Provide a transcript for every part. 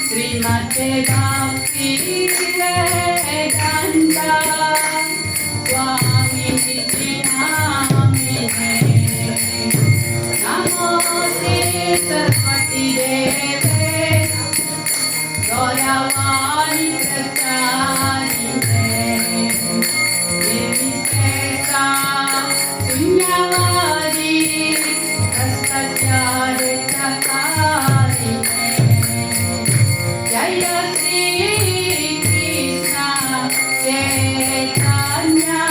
Srimate Bhakti Vedanta Swami Namine Namaste Saraswati Deve Gauravani Pracharine Nirvisesa Sunyavadi Rastasyare Chakarine Jaya Sri Krishna Chaitanya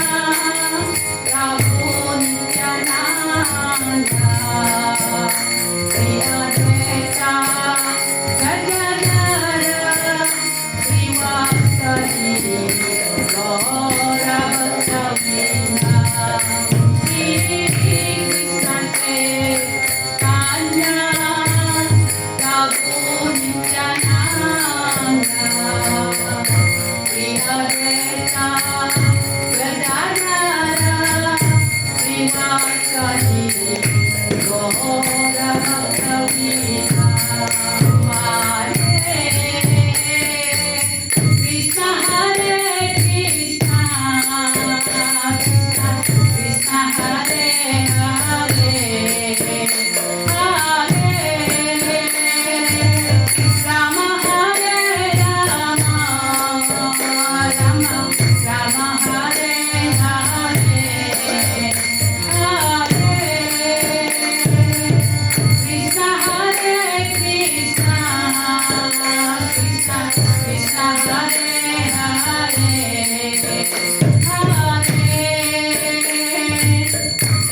Prabhu Nityananda Sri Advaita Gadadhara Srivastadi Gaura Bhattavina Sri Krishna Chaitanya Prabhu Nityananda Sri Advaita Gadadhara Srivastadi Gaura Bhattavina Hare Krishna Krishna Krishna Hare Hare Hare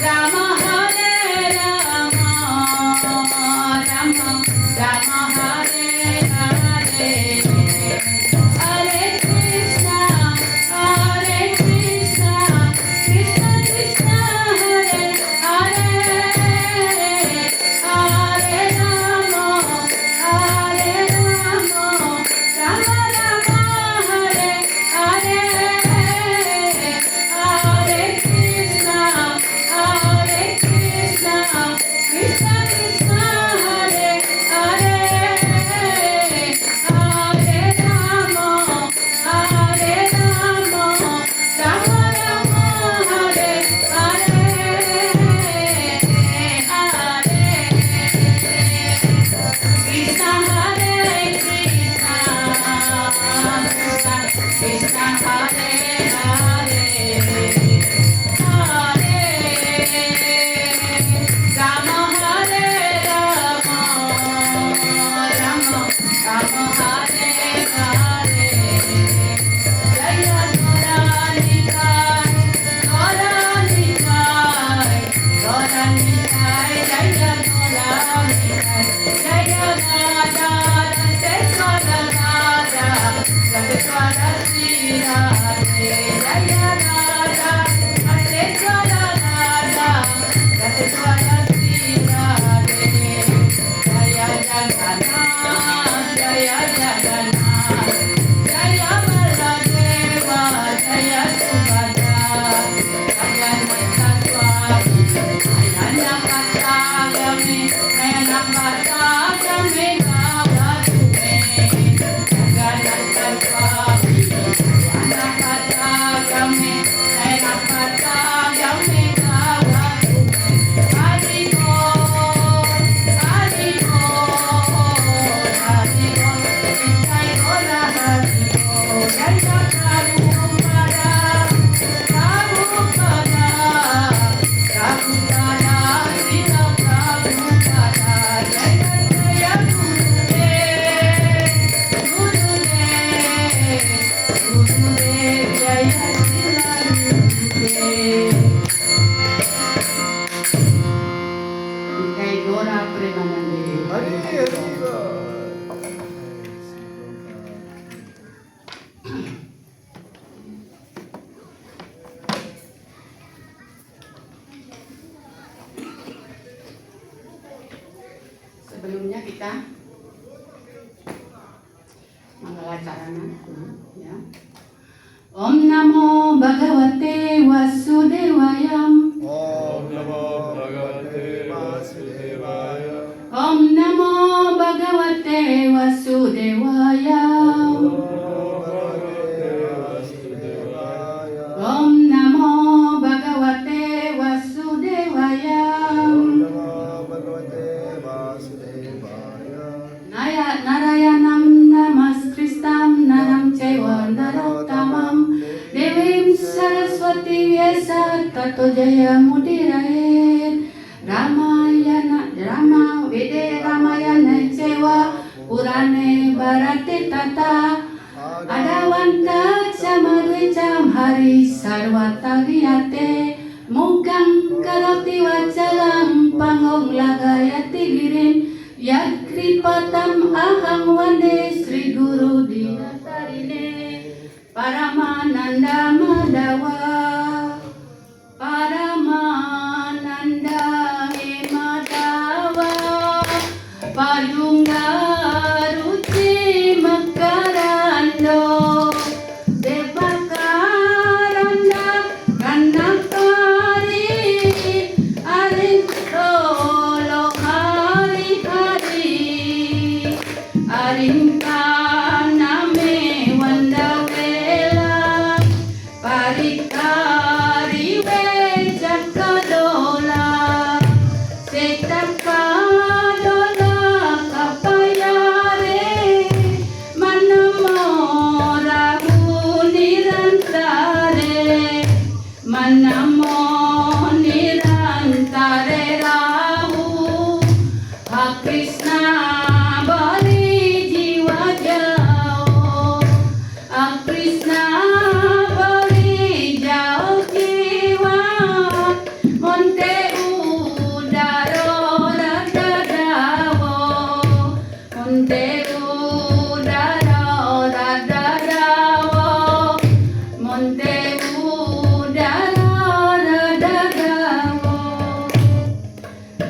Rama Hare Rama Rama Rama Hare Hare Krishna Hare Krishna Krishna Krishna Hare Hare Hare Rama Hare Rama Rama Rama Hare Hare Hare Krishna Krishna Krishna Hare Hare Hare Rama Rama Rama Hare Hare Hare Krishna Krishna Krishna Hare Hare Hare Rama Rama Rama Hare Hare Krishna Hare Krishna Krishna Hare Hare Rama Hare Rama Rama Rama Hare Hare Jaya Gauranitai Gauranitai Gauranitai Jaya Gauranitai Jaya Radha Rateswara Radha Rateswara Sri Radhe Jaya Radha Rateswara Radha Rateswara Sri Radhe Jaya Jagannath Jaya Jagannath Jaya Baladeva Jaya Subhadra Jagannatha Swami Nayana Patagame Nayana Patagame Bhavatume Jagannatha Swami Nayana Patagame Nayana Patagame Bhavatume Hari Bol Hari Bol Hari Bol Jai Bola Hari Bol Jai Prabhupada Prabhupada Prabhupada Srila Prabhupada Jai Jaya Gurudev Gurudev Gurudev Jaya Srila Gurudev Jai Gaura Premanande Hare Hare sebelumnya kita mangalacarana dulu ya. Om Namo Bhagavate Vasudevaya. Om Namo Bhagavate Vasudevaya. Om Namo Bhagavate Vasudevaya. Om Namo Bhagavate Vasudevaya. Narayanam Namaskristam Naram Caiva Narottamam Devim Saraswati Vyasa Tato Jaya Mudiraet Ramayana Rama Vede Ramayana Caiva Purane Bharate Tata Adavanta Chamadvecham Hari Sarvata Giyate Mukam Karoti Vachalam Pangong Lagayati Girin Yat Kripatam Aham Vande Sri Guru Dinatarine Paramananda Madhava Paramananda Madhava Payunga Ruci Makarando Devakaranda Kanakari Arintolo Arintaname Vandavela Parikari Vechakadola Setakadola Kapayare Manamo Rahu Nirantare Manamo Nirantare Rahu Ha Krishna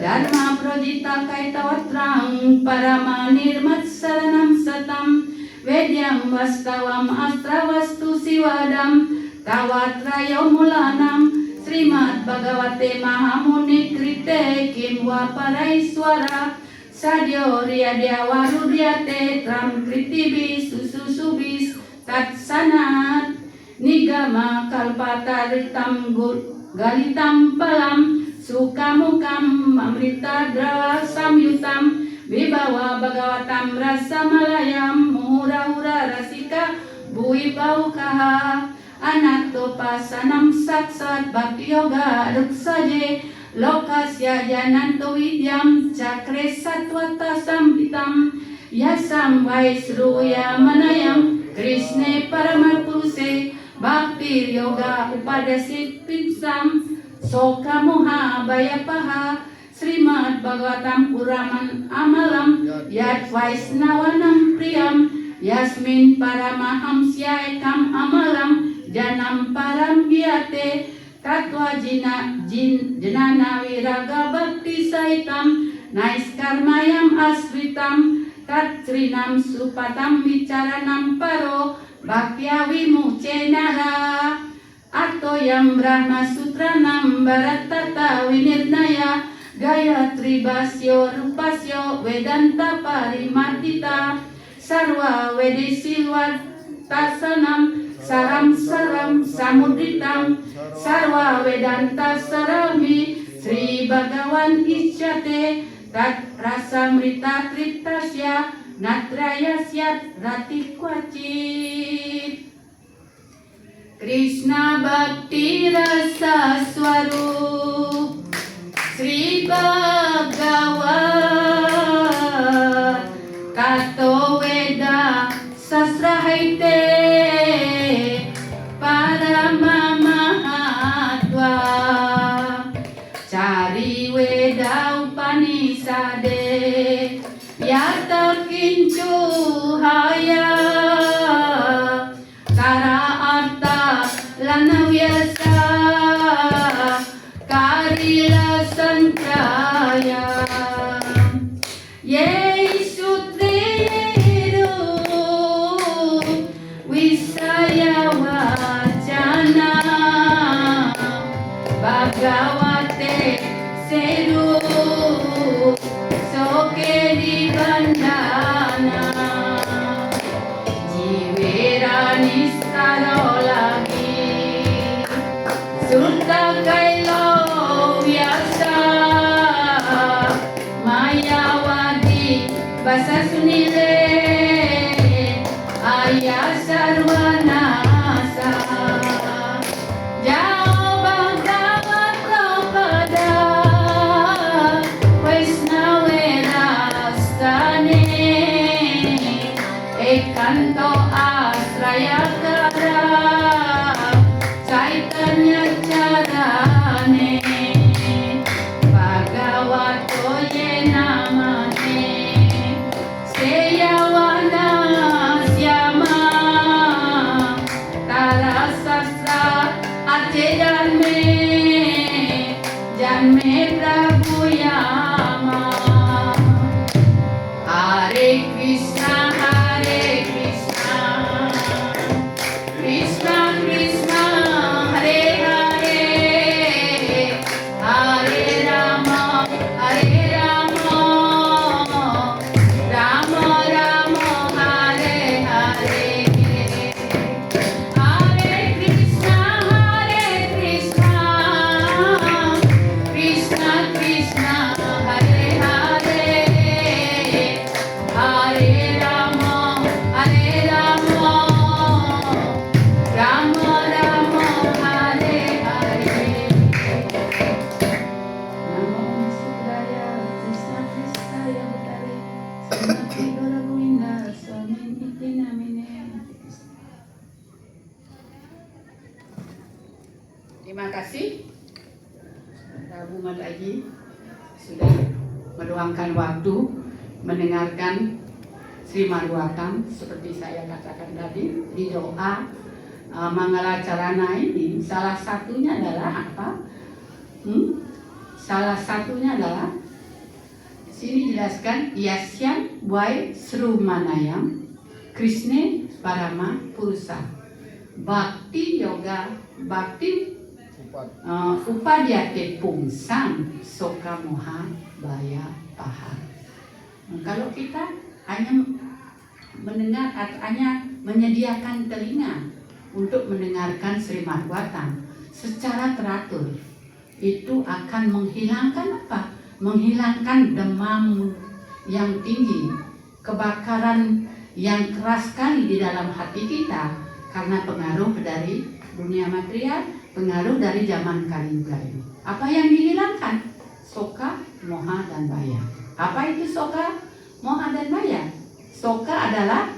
Dharma Projita Kaitawatrang Paramanirmat Saranam Satam Vedyam Vastavam Astravastu Siwadam Tawatrayo Mulanam Srimad Bhagavate Mahamuni Krite Kimwa Paraiswara Sadyo Riyadya Warudyate Tram Kritibi Sususubis Tatsanat Nigama Kalpataritam Galitam Palam Sukamukam Amrita Drawa Samyutam Vibawa Bhagavatam Rasamalayam Muhura-hura Rasika Bui Baukaha Anatopasanam Saksat Bhakti Yoga Ruksaje Lokasya Jananto Vidyam Cakre Satwata Sampitam Yasam Vaisruya Manayam Krishne Paramapuruse Bhakti Yoga Upadasit Pitsam Soka Moha Bayapaha Srimad Bhagavatam Puraman Amalam Yat Vaisnavanam Priyam Yasmin Paramaham Ekam Amalam Janam Param Gyate Tatwa Jenana Viraga Bhakti Saitam Naiskarmayam Asritam Tatrinam Supatam Vicharanam Paro Bhakya Vimuchenara Atoyam Brahma Sutranam Bharatata Vinirnaya Gayatri Basyo Rupasyo Vedanta Parimatita Sarva Vedisilvat Tasanam Saram Saram Samudritam Sarva Vedanta Sarami Sri Bhagavan Isyate Tat Rasamrita Triptasya Natrayasyat Ratikwacit Krishna Bhakti Rasa Swarup Sri Bhagavat Tato Veda Sasrahaite Parama Mahatva Cari Veda Upanishade Yata Kincu Haya Kara Arta Lana Vyasa Karila Sankraya Yesu Deru Wisaya Wacana Bhagavate Seru Soke di bandana Jivera nistaro lagi Surta kailo biasa Mayawadi basa sunile Ayah sarwanasa Jauh Bhagavata pada Vaisnaverastane Ekanto Asrayakara Chaitanya Charane Bhagavato ye namane Seyavana Syama Tara Sastra Ate Janme Prabhu Yama Hare Krishna Krishna Krishna Hare Hare Hare Rama Rama Rama Hare Hare Hare Krishna Krishna Krishna Hare Hare Hare Rama Rama Rama Hare Hare Namo Buddhaya Krishna Krishna Butare Srimati Gauranga Swami Iti Namine. Terima kasih Prabu Madaji sudah meluangkan waktu mendengarkan Srimad Bhagavatam seperti saya katakan tadi di doa Mangala Carana ini salah satunya adalah apa? Salah satunya adalah di sini jelaskan Yasyam Wai Srumanayam Krishna Parama Purusa Bhakti Yoga Bhakti Upadyate Pungsang Soka Moha Baya Pahar. Kalau kita hanya mendengar atau hanya menyediakan telinga untuk mendengarkan Srimad Bhagavatam secara teratur, itu akan menghilangkan apa? Menghilangkan demam yang tinggi, kebakaran yang keras sekali di dalam hati kita karena pengaruh dari dunia material, pengaruh dari zaman Kali Yuga ini. Apa yang dihilangkan? Soka, moha, dan baya. Apa itu soka, moha, dan baya? Soka adalah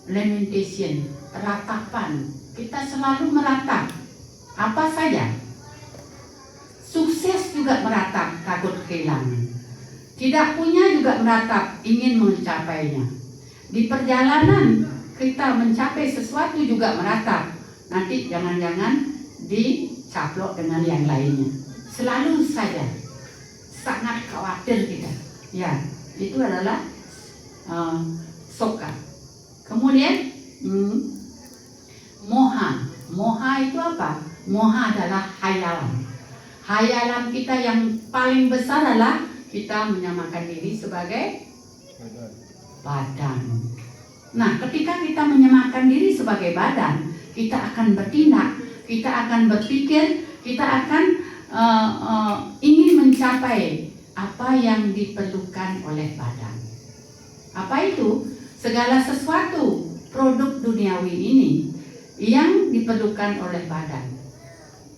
lamentation, ratapan. Kita selalu meratap. Apa saja? Sukses juga meratap, takut kehilangan. Tidak punya juga meratap, ingin mencapainya. Di perjalanan kita mencapai sesuatu juga meratap. Nanti jangan-jangan dicaplok dengan yang lainnya. Selalu saja sangat khawatir kita. Ya, itu adalah soka. Kemudian moha. Moha itu apa? Moha adalah hayalan. Hayalan kita yang paling besar adalah kita menyamakan diri sebagai badan. Nah, ketika kita menyamakan diri sebagai badan, kita akan bertindak, kita akan berpikir, kita akan ingin mencapai apa yang diperlukan oleh badan. Apa itu? Segala sesuatu produk duniawi ini yang diperlukan oleh badan,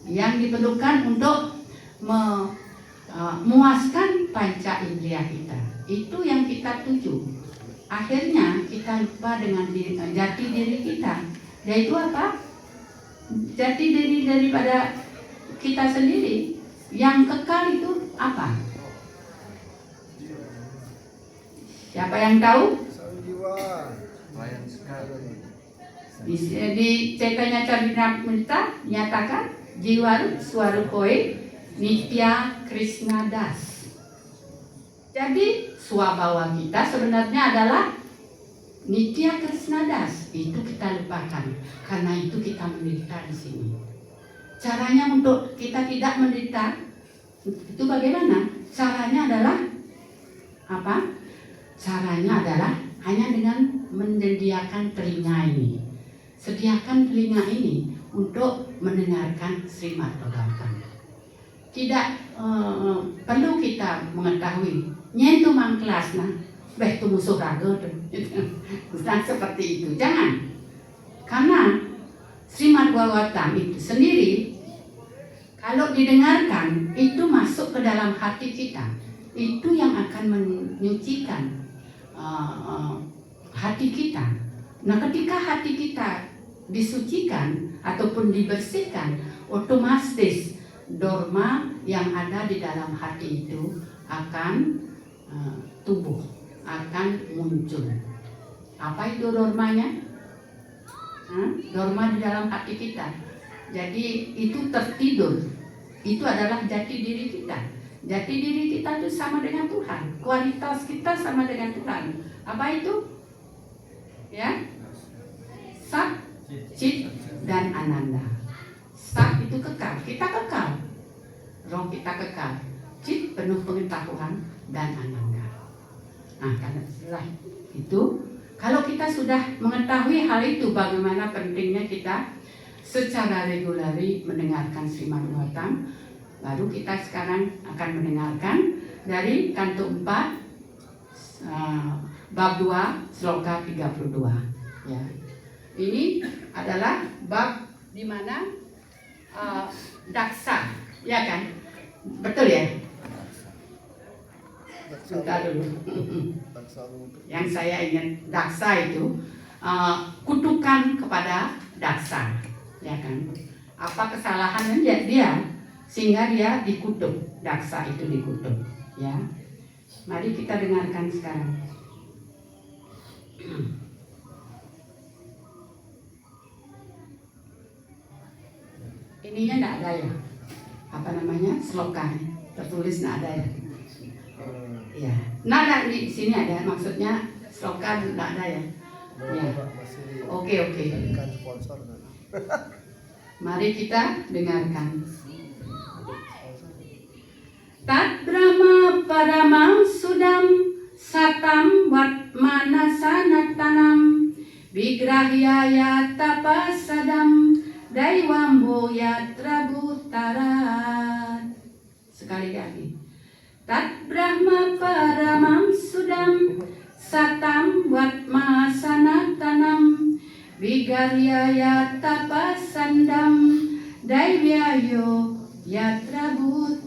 yang diperlukan untuk memuaskan panca indera kita. Itu yang kita tuju. Akhirnya kita lupa dengan jati diri kita. Yaitu apa? Jati diri daripada kita sendiri. Yang kekal itu apa? Siapa yang tahu? Di Chaitanya Charitamrita nyatakan jiwa swarupoe nitya Krishna das. Jadi swabhawa kita sebenarnya adalah Nitya Krisnadas. Itu kita lupakan. Karena itu kita menderita di sini. Caranya untuk kita tidak menderita itu bagaimana? Caranya adalah apa? Caranya adalah hanya dengan menyediakan telinga ini. Sediakan telinga ini untuk mendengarkan Srimad Bhagavatam. Tidak perlu kita mengetahui nyentuh mangkelas nah, beh tu musuh raga tu. Nah, seperti itu. Jangan. Karena Srimad Bhagavatam itu sendiri kalau didengarkan itu masuk ke dalam hati kita. Itu yang akan menyucikan hati kita. Nah, ketika hati kita disucikan ataupun dibersihkan, otomatis dharma yang ada di dalam hati itu akan tumbuh, akan muncul. Apa itu dharmanya? Dharma di dalam hati kita. Jadi itu tertidur. Itu adalah jati diri kita. Jati diri kita itu sama dengan Tuhan. Kualitas kita sama dengan Tuhan. Apa itu? Ya, Sat, Cit, dan Ananda. Sat itu kekal, kita kekal. Roh kita kekal. Cit penuh pengetahuan dan Ananda. Nah, karena setelah itu, kalau kita sudah mengetahui hal itu, bagaimana pentingnya kita secara regulari mendengarkan Srimad Bhagavatam, baru kita sekarang akan mendengarkan dari kanto 4 bab 2 sloka 32. Ya. Ini adalah bab di mana daksa, ya kan? Betul ya? Sebentar dulu. Yang saya ingat daksa itu kutukan kepada daksa, ya kan? Apa kesalahannya dia sehingga dia dikutuk, daksa itu dikutuk, ya. Mari kita dengarkan sekarang. Ininya tidak ada ya? Apa namanya? Sloka tertulis tidak ada ya? Ya, nada di sini ada, maksudnya sloka tidak ada ya? Ya. Oke. Mari kita dengarkan. Tat Brahma Paramam Sudam Satam Vatmanasanatanam Vigrahyaya Tapasadam Daiwambo Yatra Bhutarat. Sekali lagi. Tat Brahma Paramam Sudam Satam Vatmasanatanam Vigaryaya Tapasandam Daivyayo Yatra Bhutarat.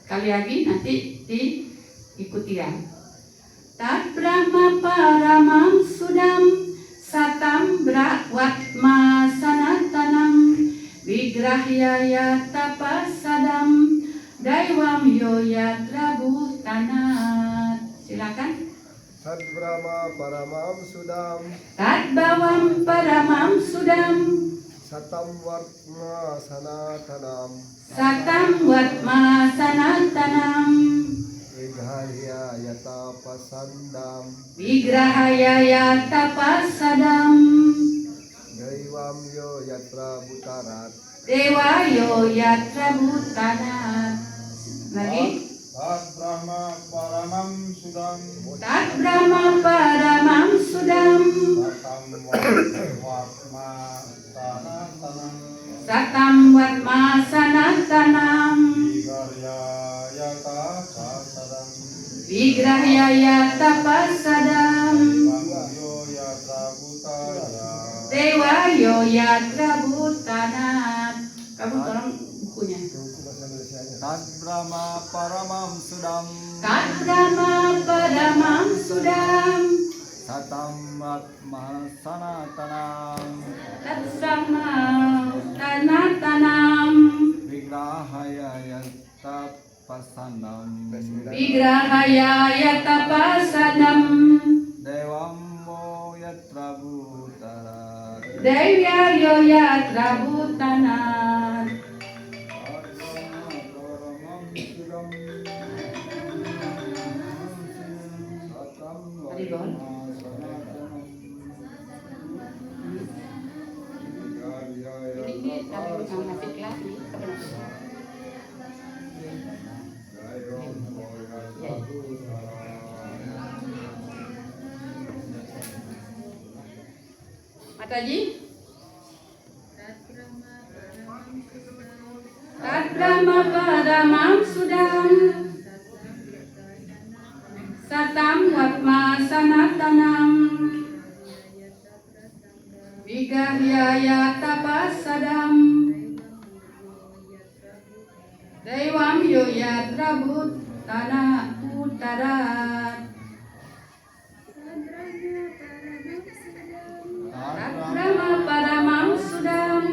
Sekali lagi nanti diikuti ya. Tat Brahma Paramam Sudam Satam Bhratma Sanatanam Vigrahyaya Tapasadam Daiwam Yo Yatra Bhutanat. Silakan. Tat Brahma Paramam Sudam. Tat Bawam Paramam Sudam. Satam Vartma Sanatanam. Satam Vatma Sanatanam Vigrahya Yata Pasandam. Vigrahaya Tapasadam Daiwam Yo Yatra Bhutarat. Dewayo Yatra Bhutanat. Lagi. Tat Brahma Paramam Sudam. Tat Brahma Paramam Sudam. Satam Vatma Sanatanam. Satam Vatma Sanatanam Vigaryaya Tapasadam. Vigrahyaya Tapasadam Vamyo Yatra Bhutara. Dewayo Yatra Bhutanat. Kamu tolong bukunya. Tat Brahma Paramam Sudam. Tat Brahma Paramam Sudam. Satam Vatma Sanatanam. Tat Brahma Sanatanam Vigrahaya Tapasandam. Vigrahaya Tapasadam Dewammo Yatra Bhutara. Devyayo Yatra Bhutanat. Masih kelas nih. Mataji? Tat Brahma Paramam Sudam Satam Watma Sanatanam Vigahyaya Tapasadam Dewam Yoyatra Bhuttana Uttarat Tat Brahma Paramam Sudam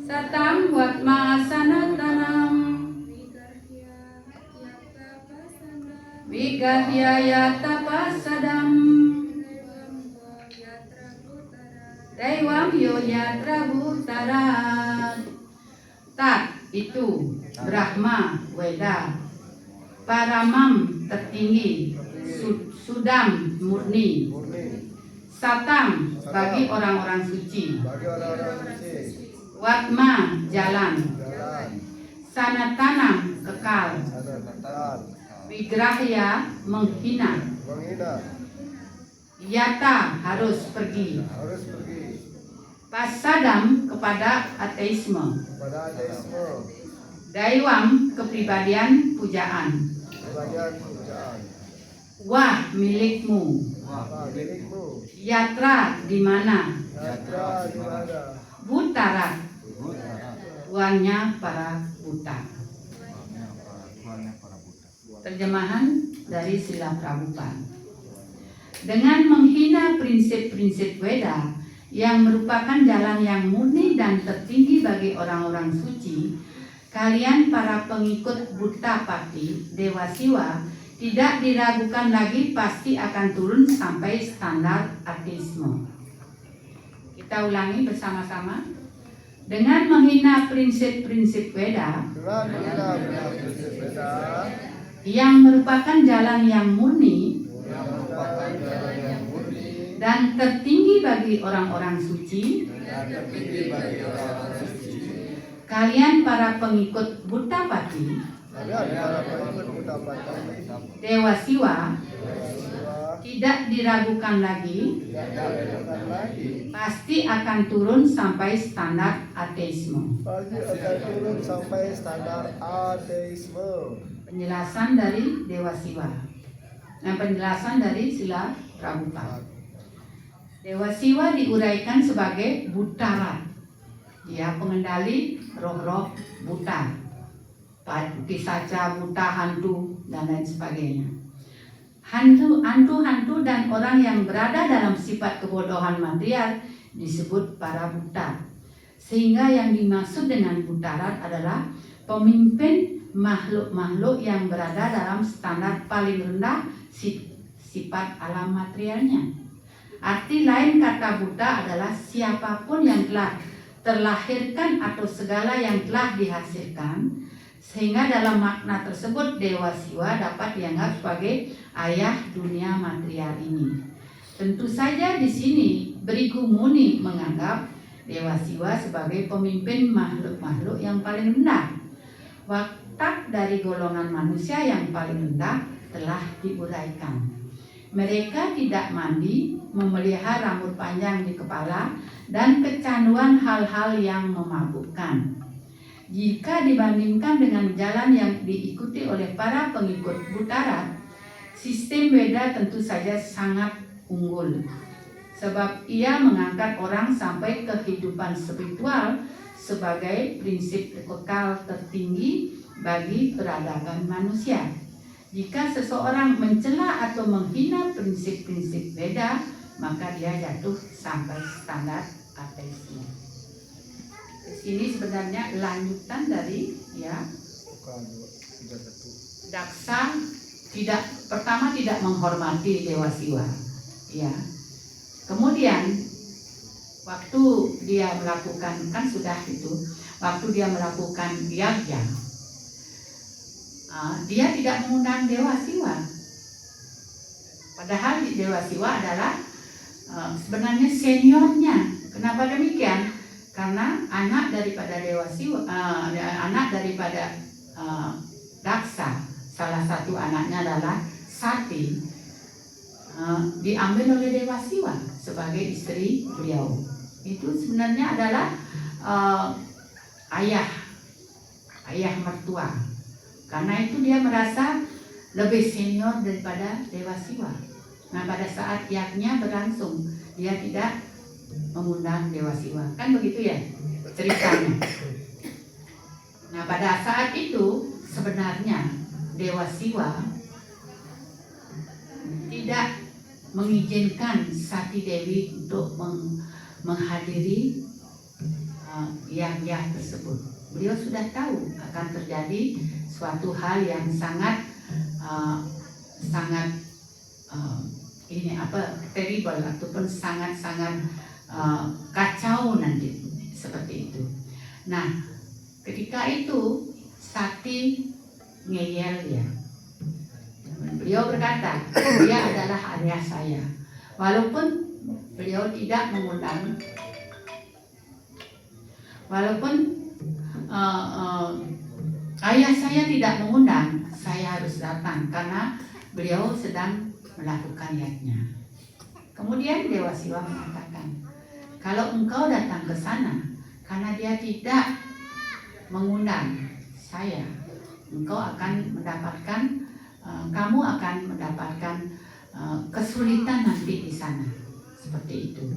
Satam Watma Sanatanam Vigahyaya Tapasadam Dewam Yoyatra Bhuttarat. Tat itu Brahma Weda, Paramam tertinggi, Sudam murni, Murni. Satam bagi orang-orang suci, Bagi orang-orang suci. Watma jalan, Jalan. Sanatanam kekal, Sanatan. Vigrahya menghina, Menghina. Yata harus pergi, Harus pergi. Pasadam kepada ateisme, Pada ateisme. Daiwam kepribadian pujaan, Bagian pujaan. Wah milikmu, Apa milikmu? Yatra di mana, Yatra di mana? Butarat Buddha. tuannya para buta. Tuannya para Buddha. Terjemahan dari Sila Prabhupada. Dengan menghina prinsip-prinsip Weda yang merupakan jalan yang murni dan tertinggi bagi orang-orang suci, kalian para pengikut Buddha Pati, Dewa Siwa, tidak diragukan lagi pasti akan turun sampai standar ateisme. Kita ulangi bersama-sama. Dengan menghina prinsip-prinsip Weda Dengan menghina prinsip beda. yang merupakan jalan yang murni Yang merupakan jalan yang murni. dan tertinggi bagi orang-orang suci, Dan tertinggi bagi orang suci. kalian para pengikut Buddha Pati, Kalian para pengikut Buddha Pati. Dewa Siwa, Siwa. tidak diragukan lagi Tidak diragukan lagi. pasti akan turun sampai standar ateisme. Pasti akan turun sampai standar ateisme. Penjelasan dari Dewa Siwa. Nah, penjelasan dari Sila Prabhupada. Dewa Siwa diuraikan sebagai Buttarat. Dia pengendali roh-roh buta, pisaca, buta, hantu, dan lain sebagainya. Hantu-hantu dan orang yang berada dalam sifat kebodohan material disebut para buta. Sehingga yang dimaksud dengan Buttarat adalah pemimpin makhluk-makhluk yang berada dalam standar paling rendah sifat alam materialnya. Arti lain kata Buddha adalah siapapun yang telah terlahirkan atau segala yang telah dihasilkan, sehingga dalam makna tersebut Dewa Siwa dapat dianggap sebagai ayah dunia material ini. Tentu saja di sini Bhrigu Muni menganggap Dewa Siwa sebagai pemimpin makhluk-makhluk yang paling rendah. Watak dari golongan manusia yang paling rendah telah diuraikan. Mereka tidak mandi, memelihara rambut panjang di kepala, dan kecanduan hal-hal yang memabukkan. Jika dibandingkan dengan jalan yang diikuti oleh para pengikut Buttarat, sistem Weda tentu saja sangat unggul. Sebab ia mengangkat orang sampai kehidupan spiritual sebagai prinsip kekal tertinggi bagi peradaban manusia. Jika seseorang mencela atau menghina prinsip-prinsip Weda, maka dia jatuh sampai standar ateisme. Ini sebenarnya lanjutan dari Daksa pertama tidak menghormati Dewa Siwa, ya. Kemudian waktu dia melakukan waktu dia melakukan yagya, dia tidak mengundang Dewa Siwa. Padahal Dewa Siwa adalah sebenarnya seniornya Kenapa demikian? Karena anak daripada Dewa Siwa, anak daripada Daksa, salah satu anaknya adalah Sati, diambil oleh Dewa Siwa sebagai istri beliau. Itu sebenarnya adalah ayah mertua. Karena itu dia merasa lebih senior daripada Dewa Siwa. Nah, pada saat yagnya berlangsung, dia tidak mengundang Dewa Siwa. Kan begitu ya ceritanya. Nah, pada saat itu sebenarnya Dewa Siwa tidak mengizinkan Sati Dewi untuk menghadiri yag tersebut. Beliau sudah tahu akan terjadi suatu hal yang sangat terrible ataupun sangat kacau nanti seperti itu. Nah, ketika itu Sati ngeyel dia. Beliau berkata, dia adalah ayah saya. Walaupun beliau tidak mengundang, ayah saya tidak mengundang, saya harus datang karena beliau sedang melakukan yagnya. Kemudian Dewa Siwa mengatakan, kalau engkau datang ke sana karena dia tidak mengundang saya, engkau akan mendapatkan, kamu akan mendapatkan kesulitan nanti di sana. Seperti itu.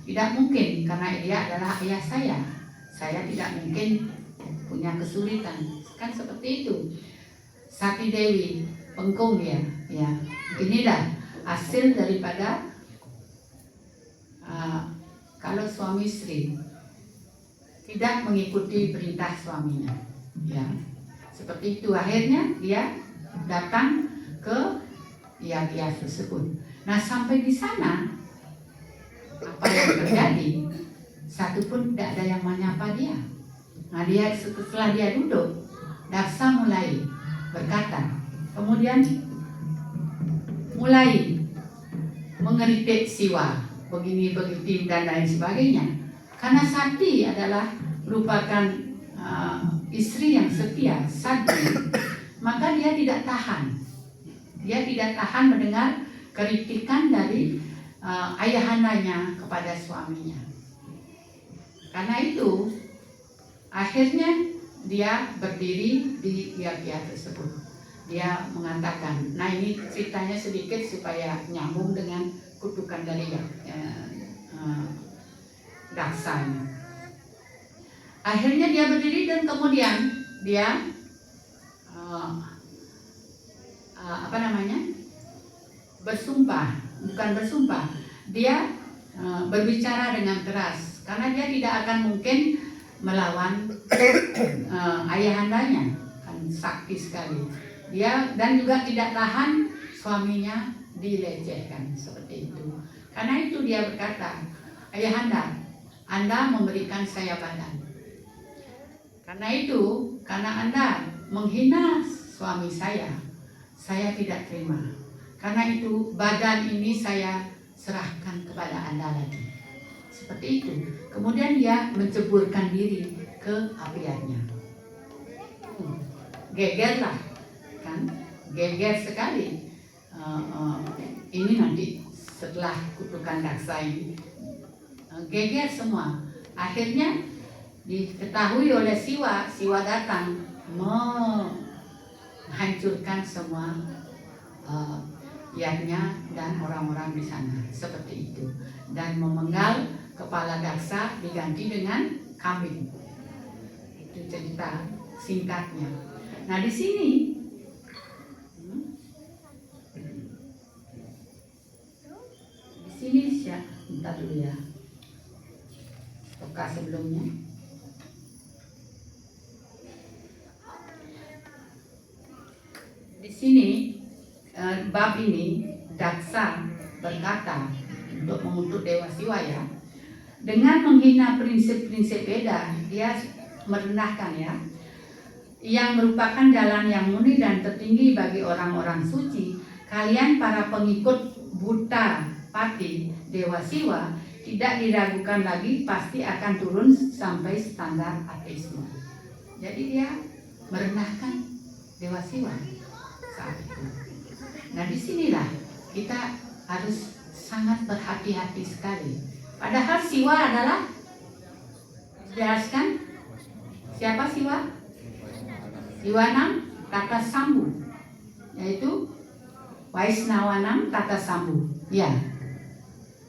Tidak mungkin karena dia adalah ayah saya. Saya tidak mungkin punya kesulitan. Kan seperti itu. Sati Dewi pengkung dia, ya. Inilah hasil daripada kalau suami istri tidak mengikuti perintah suaminya, ya. Seperti itu, akhirnya dia datang ke yag tersebut. Nah, sampai di sana apa yang terjadi? Satu pun tidak ada yang menyapa dia. Nah, setelah dia duduk, Daksa mulai berkata, kemudian mulai mengeritik Siwa, begini begitu dan lain sebagainya. Karena Sati adalah merupakan istri yang setia, Sati, maka dia tidak tahan. Dia tidak tahan mendengar kritikan dari ayahandanya kepada suaminya. Karena itu, akhirnya dia berdiri di yag tersebut. Dia mengatakan, nah ini ceritanya sedikit supaya nyambung dengan kutukan dari Daksa ini. Akhirnya dia berdiri dan kemudian dia bersumpah, dia berbicara dengan keras karena dia tidak akan mungkin melawan ayahandanya, kan sakti sekali dia, dan juga tidak tahan suaminya dilecehkan seperti itu. Karena itu dia berkata, ayahanda, Anda memberikan saya badan. Karena itu, karena Anda menghina suami saya tidak terima. Karena itu badan ini saya serahkan kepada Anda lagi. Seperti itu. Kemudian dia menceburkan diri ke apiannya. Gegerlah, kan? Geger sekali. Ini nanti setelah kutukan Daksa ini, geger semua. Akhirnya diketahui oleh Siwa datang menghancurkan semua yagnya dan orang-orang di sana, seperti itu, dan memenggal kepala Daksa diganti dengan kambing. Itu cerita singkatnya. Nah, di sini bentar dulu ya, toka sebelumnya. Di sini bab ini Daksa berkata untuk mengutuk Dewa Siwa, ya, dengan menghina prinsip-prinsip Veda, dia merendahkan, ya, yang merupakan jalan yang murni dan tertinggi bagi orang-orang suci. Kalian para pengikut Buta Pati Dewa Siwa tidak diragukan lagi pasti akan turun sampai standar ateisme. Jadi dia merendahkan Dewa Siwa saat itu. Nah disinilah kita harus sangat berhati-hati sekali. Padahal Siwa adalah, jelaskan siapa Siwa? Siwanam Tata Sambu, yaitu Vaisnavanam Tata Sambu. Ya,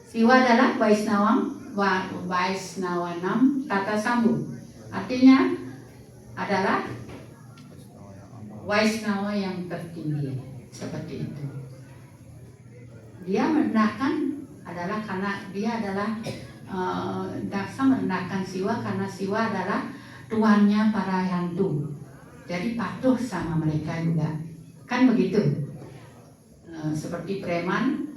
Siwa adalah Vaisnavanam Tata Sambu. Artinya adalah Vaisnava yang tertinggi, seperti itu. Dia merendahkan adalah karena dia adalah Daksa merendahkan Siwa karena Siwa adalah tuannya para hantu. Jadi patuh sama mereka juga. Kan begitu. Seperti preman,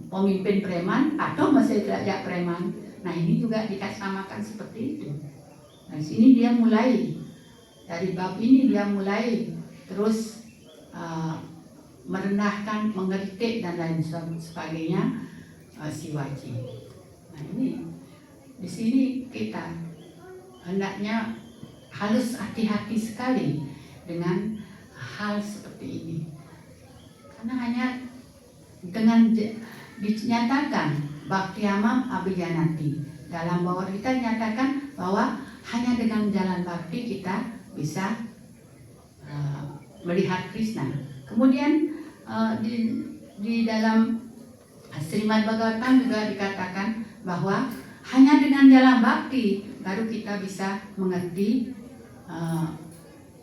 pemimpin preman patuh masih derajat preman. Nah ini juga dikasamakan seperti itu. Nah sini dia mulai dari bab ini dia mulai terus merendahkan, mengeritik dan lain sebagainya Siwaji. Nah ini di sini kita hendaknya harus hati-hati sekali dengan hal seperti ini, karena hanya dengan dinyatakan Bhaktiamam Abhijanati, dalam bahwa kita nyatakan bahwa hanya dengan jalan bakti kita bisa melihat Krishna. Kemudian di dalam Srimad Bhagavatam juga dikatakan bahwa hanya dengan jalan bakti baru kita bisa mengerti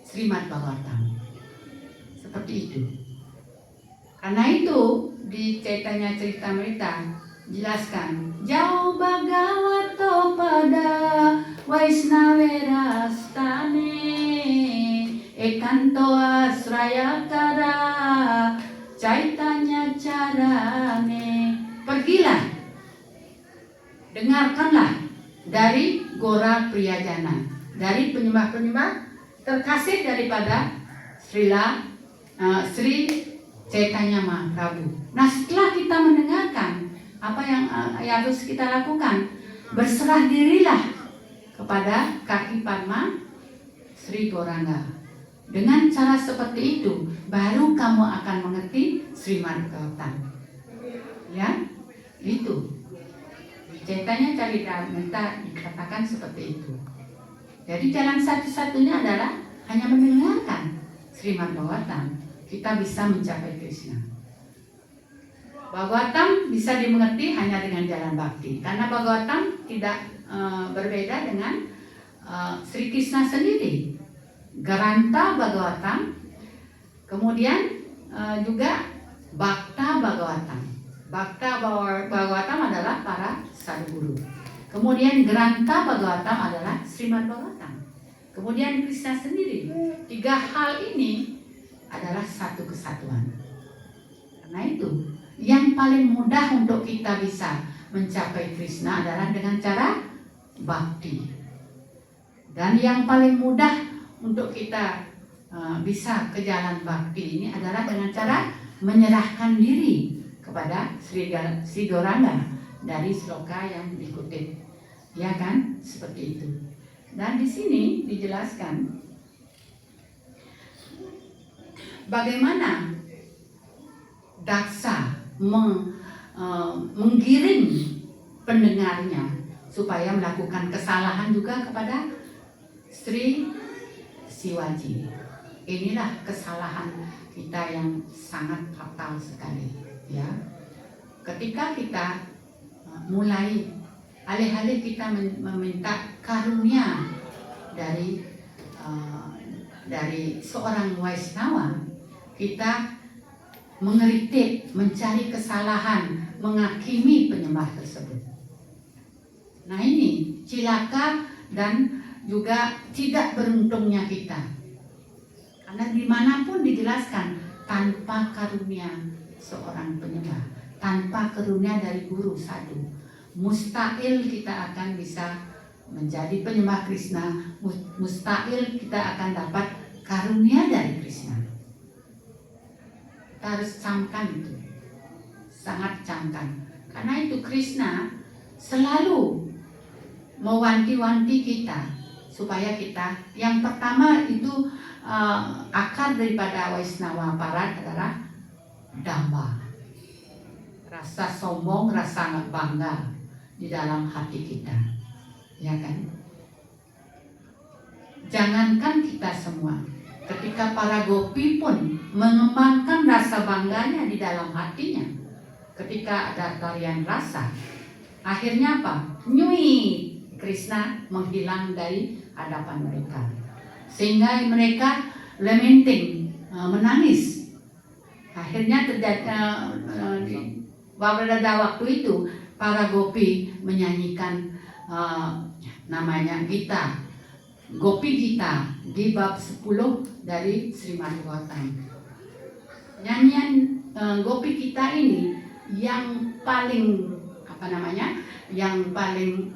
Srimad Bhagavatam. Seperti itu. Karena itu di Caitanya Charitamrita jelaskan Jau Bhagavato pada Vaisnavera stane Ekanto asrayakara Caitanya carane. Pergilah, dengarkanlah dari Gora Priyajana, dari penyembah-penyembah terkasih daripada Sri Caitanya Mahaprabhu. Nah setelah kita mendengarkan apa yang harus kita lakukan, berserah dirilah kepada kaki Padma Sri Gauranga. Dengan cara seperti itu baru kamu akan mengerti Srimad Bhagavatam. Ya, itu Caitanya Charitamrita dikatakan seperti itu. Jadi jalan satu-satunya adalah hanya mendengarkan Srimad Bhagavatam, kita bisa mencapai Krishna. Bhagavatam bisa dimengerti hanya dengan jalan bakti, karena Bhagavatam tidak berbeda dengan Sri Krishna sendiri. Garanta Bhagavatam, kemudian juga Bhakta Bhagavatam. Bhakta Bhagavatam adalah para sadguru. Kemudian Granta Bhagavatam adalah Srimad Bhagavatam. Kemudian Krishna sendiri. Tiga hal ini adalah satu kesatuan. Karena itu, yang paling mudah untuk kita bisa mencapai Krishna adalah dengan cara bakti. Dan yang paling mudah untuk kita bisa ke jalan bakti ini adalah dengan cara menyerahkan diri kepada Sri Gauranga dari sloka yang dikutip, ya kan, seperti itu. Dan di sini dijelaskan bagaimana Daksa menggiring pendengarnya supaya melakukan kesalahan juga kepada Sri Siwaji. Inilah kesalahan kita yang sangat fatal sekali, ya. Ketika kita mulai alih-alih kita meminta karunia dari seorang Vaisnava, kita mengeritik, mencari kesalahan, menghakimi penyembah tersebut. Nah ini cilaka dan juga tidak beruntungnya kita. Karena dimanapun dijelaskan tanpa karunia seorang penyembah, tanpa karunia dari guru sadhu, mustahil kita akan bisa menjadi penyembah Krishna, mustahil kita akan dapat karunia dari Krishna. Kita harus camkan itu, sangat camkan. Karena itu Krishna selalu mewanti-wanti kita supaya kita, yang pertama itu akar daripada Waisnawa Parat adalah damba, rasa sombong, rasa bangga di dalam hati kita, ya kan? Jangankan kita semua, ketika para gopi pun mengembangkan rasa bangganya di dalam hatinya. Ketika ada tarian rasa, akhirnya apa? Nyui, Krishna menghilang dari hadapan mereka, sehingga mereka lamenting, menangis. Akhirnya terjadi pada waktu itu para gopi menyanyikan namanya Gita, Gopi Gita di bab 10 dari Srimad Bhagavatam. Nyanyian Gopi Gita ini yang paling yang paling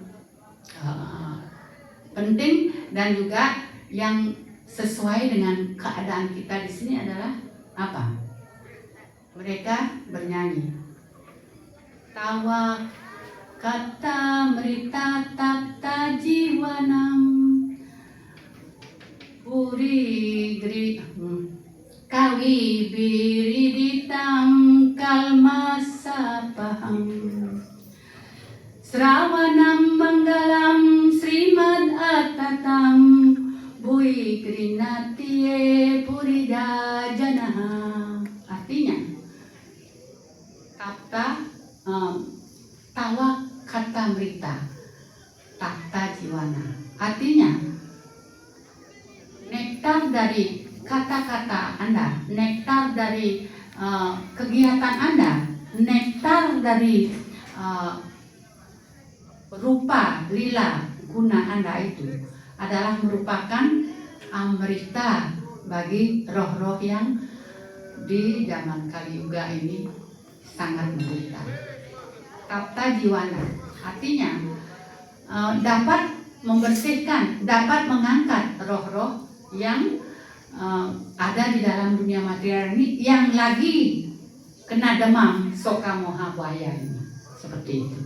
penting dan juga yang sesuai dengan keadaan kita di sini adalah apa? Mereka bernyanyi, tawa kata merita tapta jiwanam puri gri kawi biriditam kalmasapaham Sravanam manggalam Srimad Atatam Bui Grinatie Purida Janaha. Artinya tapta tawa kata merita tapta jiwana. Artinya nektar dari kata-kata Anda, nektar dari kegiatan Anda, nektar dari rupa lila guna Anda itu adalah merupakan amrita bagi roh-roh yang di zaman Kali Yuga ini sangat menderita. Tapta jiwana artinya dapat membersihkan, dapat mengangkat roh-roh yang ada di dalam dunia material ini yang lagi kena demam soka moha baya ini, seperti itu.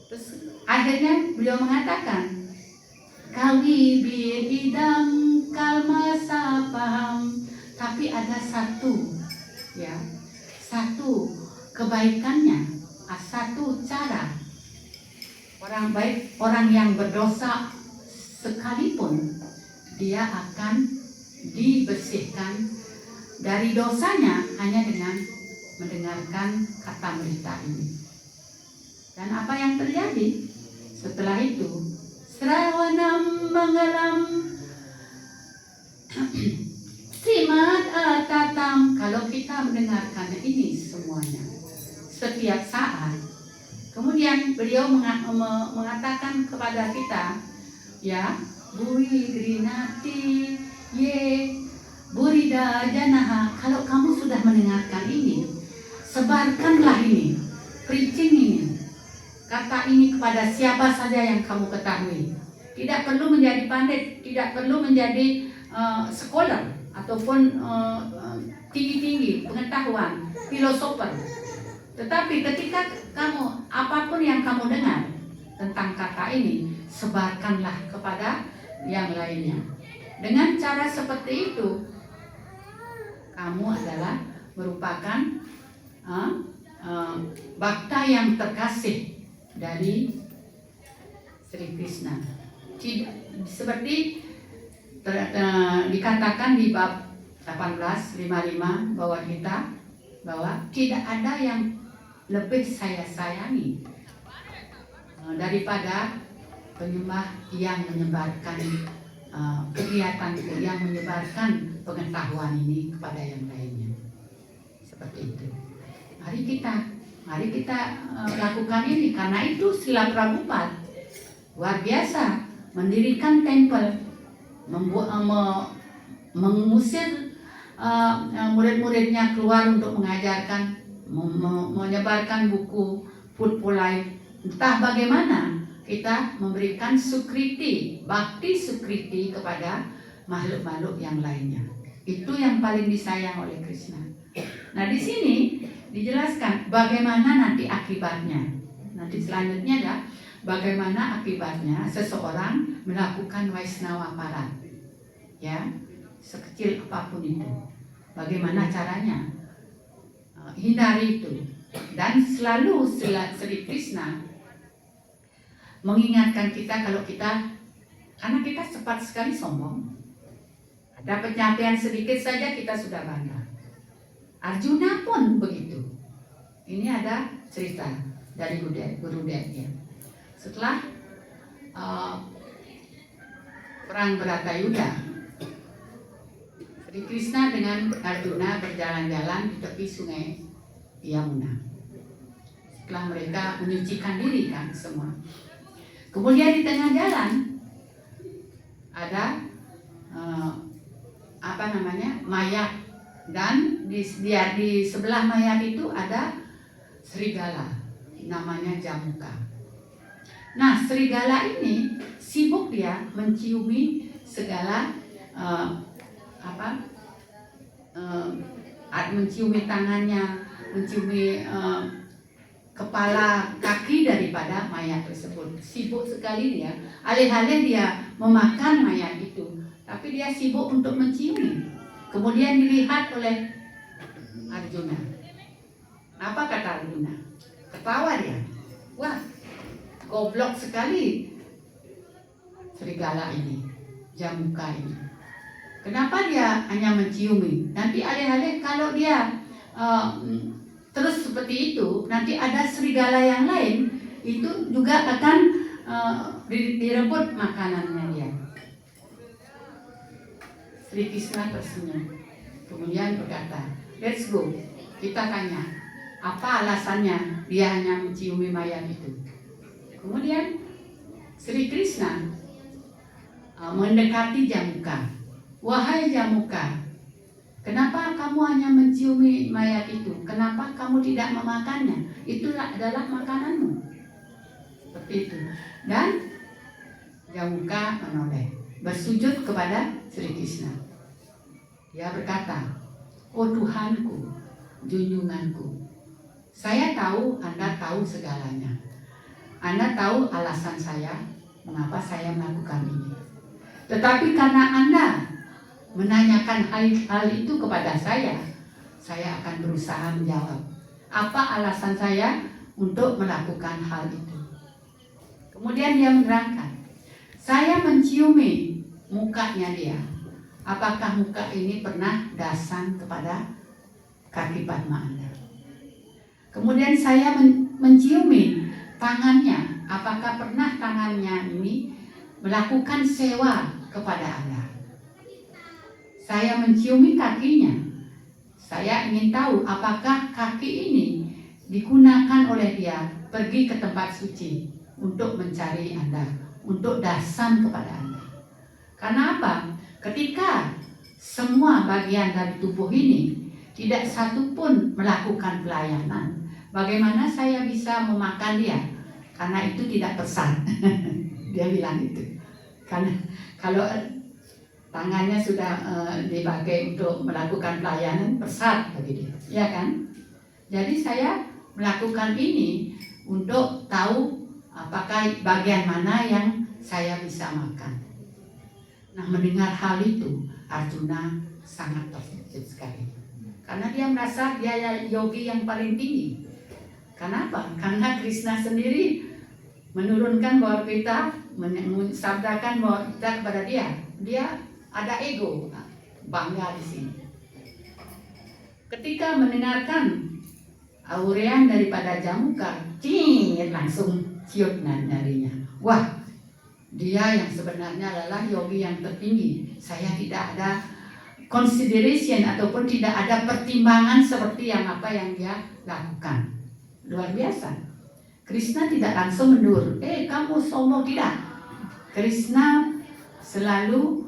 Terus akhirnya beliau mengatakan, kawi bir idam kalmasa paham, tapi ada satu kebaikannya, satu cara orang baik, orang yang berdosa sekalipun dia akan dibersihkan dari dosanya hanya dengan mendengarkan kata berita ini. Dan apa yang terjadi setelah itu? Sravanam mangalam Srimad Atatam. Kalau kita mendengarkan ini semuanya setiap saat, kemudian beliau mengatakan kepada kita, ya, Bui Grinati Ye Burida Janaha. Kalau kamu sudah mendengarkan ini, sebarkanlah ini, preaching ini, kata ini kepada siapa saja yang kamu ketahui. Tidak perlu menjadi pandai, tidak perlu menjadi sekolah ataupun tinggi-tinggi pengetahuan, filosofer. Tetapi ketika kamu, apapun yang kamu dengar tentang kata ini, sebarkanlah kepada yang lainnya. Dengan cara seperti itu, kamu adalah merupakan bhakta yang terkasih dari Sri Krishna. Seperti dikatakan di bab 18:55 bahwa tidak ada yang lebih saya sayangi daripada penyembah yang menyebarkan kegiatan yang menyebarkan pengetahuan ini kepada yang lainnya. Seperti itu. Mari kita lakukan ini, karena itu Srila Prabhupada luar biasa mendirikan tempel, mengusir murid-muridnya keluar untuk mengajarkan, menyebarkan buku Food for Life. Entah bagaimana kita memberikan sukriti, bakti sukriti kepada makhluk-makhluk yang lainnya. Itu yang paling disayang oleh Krishna. Nah, di sini dijelaskan bagaimana nanti akibatnya. Nanti selanjutnya adalah bagaimana akibatnya seseorang melakukan Vaishnava Parat, ya, sekecil apapun itu. Bagaimana caranya? Hindari itu. Dan selalu Sri Krishna mengingatkan kita kalau kita, karena kita cepat sekali sombong. Ada pencapaian sedikit saja kita sudah bangga. Arjuna pun begitu. Ini ada cerita dari Gurudev ya. Setelah perang Bharatayuda, Sri Krishna dengan Arjuna berjalan-jalan di tepi sungai Yamuna. Setelah mereka menyucikan diri kan semua. Kemudian di tengah jalan ada mayat, dan di sebelah mayat itu ada serigala namanya Jamuka. Nah, serigala ini sibuk dia menciumi segala menciumi tangannya, menciumi kepala, kaki daripada mayat tersebut. Sibuk sekali dia. Alih-alih dia memakan mayat itu, tapi dia sibuk untuk menciumi. Kemudian dilihat oleh Arjuna. Apa kata Arjuna? Ketawa dia. Wah, goblok sekali serigala ini, Jamuka ini. Kenapa dia hanya menciumi? Nanti alih-alih kalau dia terus seperti itu, nanti ada serigala yang lain itu juga akan direbut makanannya dia. Sri Krishna tersenyum, kemudian berkata, let's go. Kita tanya, apa alasannya dia hanya menciumi mayat itu? Kemudian Sri Krishna mendekati Jamuka. Wahai Jamuka, kenapa kamu hanya menciumi mayat itu? Kenapa kamu tidak memakannya? Itulah adalah makananmu. Seperti itu. Dan Jamuka menoleh, bersujud kepada Sri Krishna. Dia berkata, oh Tuhanku, junjunganku, saya tahu Anda tahu segalanya. Anda tahu alasan saya mengapa saya melakukan ini. Tetapi karena Anda menanyakan hal itu kepada saya akan berusaha menjawab. Apa alasan saya untuk melakukan hal itu? Kemudian dia menerangkan, saya menciumi mukanya dia. Apakah muka ini pernah dasar kepada kaki Padma Anda? Kemudian saya menciumi tangannya. Apakah pernah tangannya ini melakukan sewa kepada Anda? Saya menciumi kakinya. Saya ingin tahu apakah kaki ini digunakan oleh dia pergi ke tempat suci untuk mencari Anda, untuk dasan kepada Anda. Karena apa? Ketika semua bagian dari tubuh ini tidak satu pun melakukan pelayanan, bagaimana saya bisa memakan dia? Karena itu tidak pesan. Dia bilang itu. Karena kalau tangannya sudah dipakai untuk melakukan pelayanan, pesat begitu, ya kan? Jadi saya melakukan ini untuk tahu apakah bagian mana yang saya bisa makan. Nah, mendengar hal itu, Arjuna sangat terkejut sekali. Karena dia merasa dia yogi yang paling tinggi. Kenapa? Karena Krishna sendiri menurunkan bahwa kita, mensabdakan bahwa kita kepada dia. Dia ada ego, bangga di sini. Ketika mendengarkan aurian daripada Jamuka, langsung ciut nyarinya. Wah, dia yang sebenarnya adalah yogi yang tertinggi. Saya tidak ada consideration ataupun tidak ada pertimbangan seperti apa yang dia lakukan. Luar biasa. Krishna tidak langsung mendur. Kamu sombong, tidak. Krishna selalu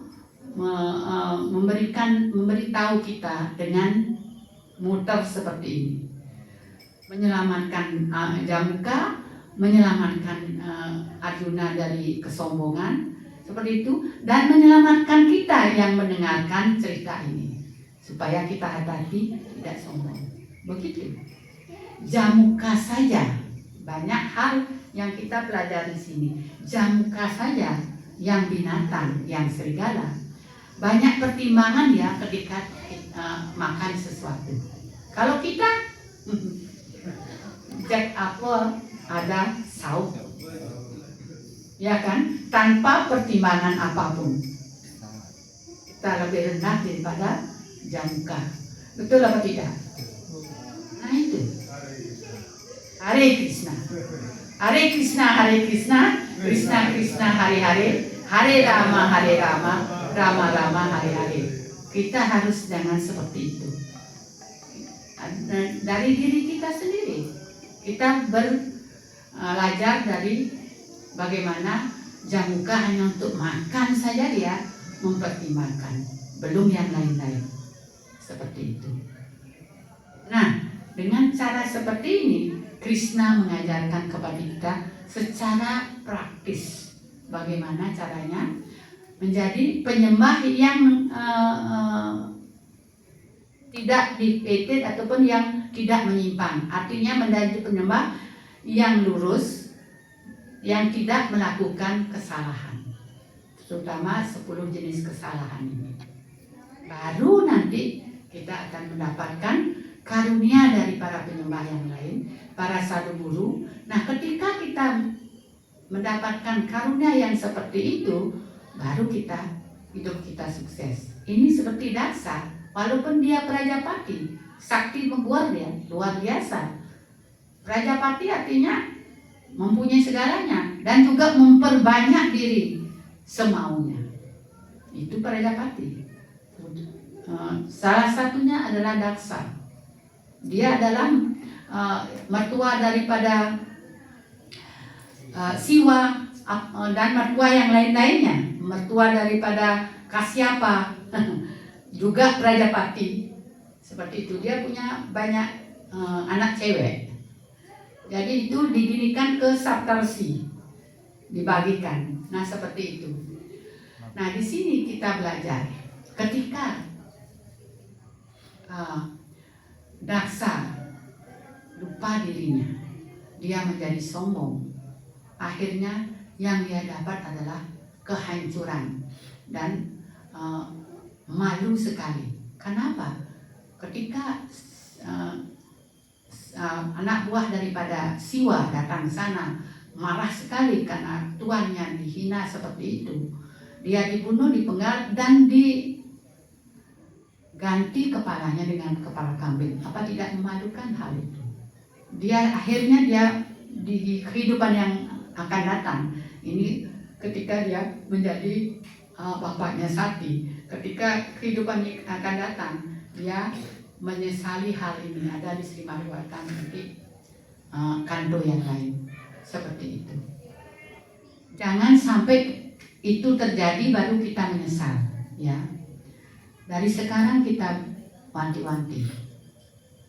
memberitahu kita dengan muter seperti ini. Menyelamatkan Jamuka, menyelamatkan Arjuna dari kesombongan seperti itu, dan menyelamatkan kita yang mendengarkan cerita ini supaya kita hati-hati tidak sombong. Begitu. Jamuka saja Banyak hal yang kita pelajari di sini. Jamuka saja yang binatang, yang serigala. Banyak pertimbangan ya ketika makan sesuatu. Kalau kita Jack Apple ada saus, ya kan? Tanpa pertimbangan apapun, kita lebih rendah daripada jamuka. Betul apa tidak? Nah itu. Hare Krishna, Hare Krishna, Hare Krishna, Krishna Krishna, Hare Hare, Hare Rama, Rama Rama, Hare Hare. Kita harus jangan seperti itu. Dari diri kita sendiri, kita belajar dari bagaimana jamuka hanya untuk makan saja dia mempertimbangkan, belum yang lain-lain. Seperti itu. Nah, dengan cara seperti ini, Krishna mengajarkan kepada kita secara praktis bagaimana caranya menjadi penyembah yang tidak defeated ataupun yang tidak menyimpang. Artinya menjadi penyembah yang lurus, yang tidak melakukan kesalahan, terutama 10 jenis kesalahan ini. Baru nanti kita akan mendapatkan karunia dari para penyembah yang lain, para sadhu guru. Nah, ketika kita mendapatkan karunia yang seperti itu, baru hidup kita sukses. Ini seperti Daksa. Walaupun dia Prajapati, sakti membuat dia luar biasa. Prajapati artinya mempunyai segalanya dan juga memperbanyak diri semaunya. Itu Prajapati. Salah satunya adalah Daksa. Dia adalah mertua daripada Siwa dan mertua yang lain-lainnya. Mertua daripada Kasyapa. Juga Prajapati. Seperti itu, dia punya banyak anak cewek. Jadi itu didirikan ke Saptarsi, dibagikan. Nah, seperti itu. Nah, di sini kita belajar ketika Daksa lupa dirinya, dia menjadi sombong. Akhirnya yang dia dapat adalah kehancuran dan malu sekali. Kenapa? Ketika anak buah daripada Siwa datang sana, marah sekali karena tuannya dihina seperti itu. Dia dibunuh, dipenggal dan diganti kepalanya dengan kepala kambing. Apa tidak memalukan hal itu? Akhirnya di kehidupan yang akan datang ini, ketika dia menjadi bapaknya Sati, ketika kehidupan yang akan datang, dia menyesali hal ini. Ada di Sri Madhwatan nanti kanto yang lain seperti itu. Jangan sampai itu terjadi baru kita menyesal, ya. Dari sekarang kita wanti-wanti,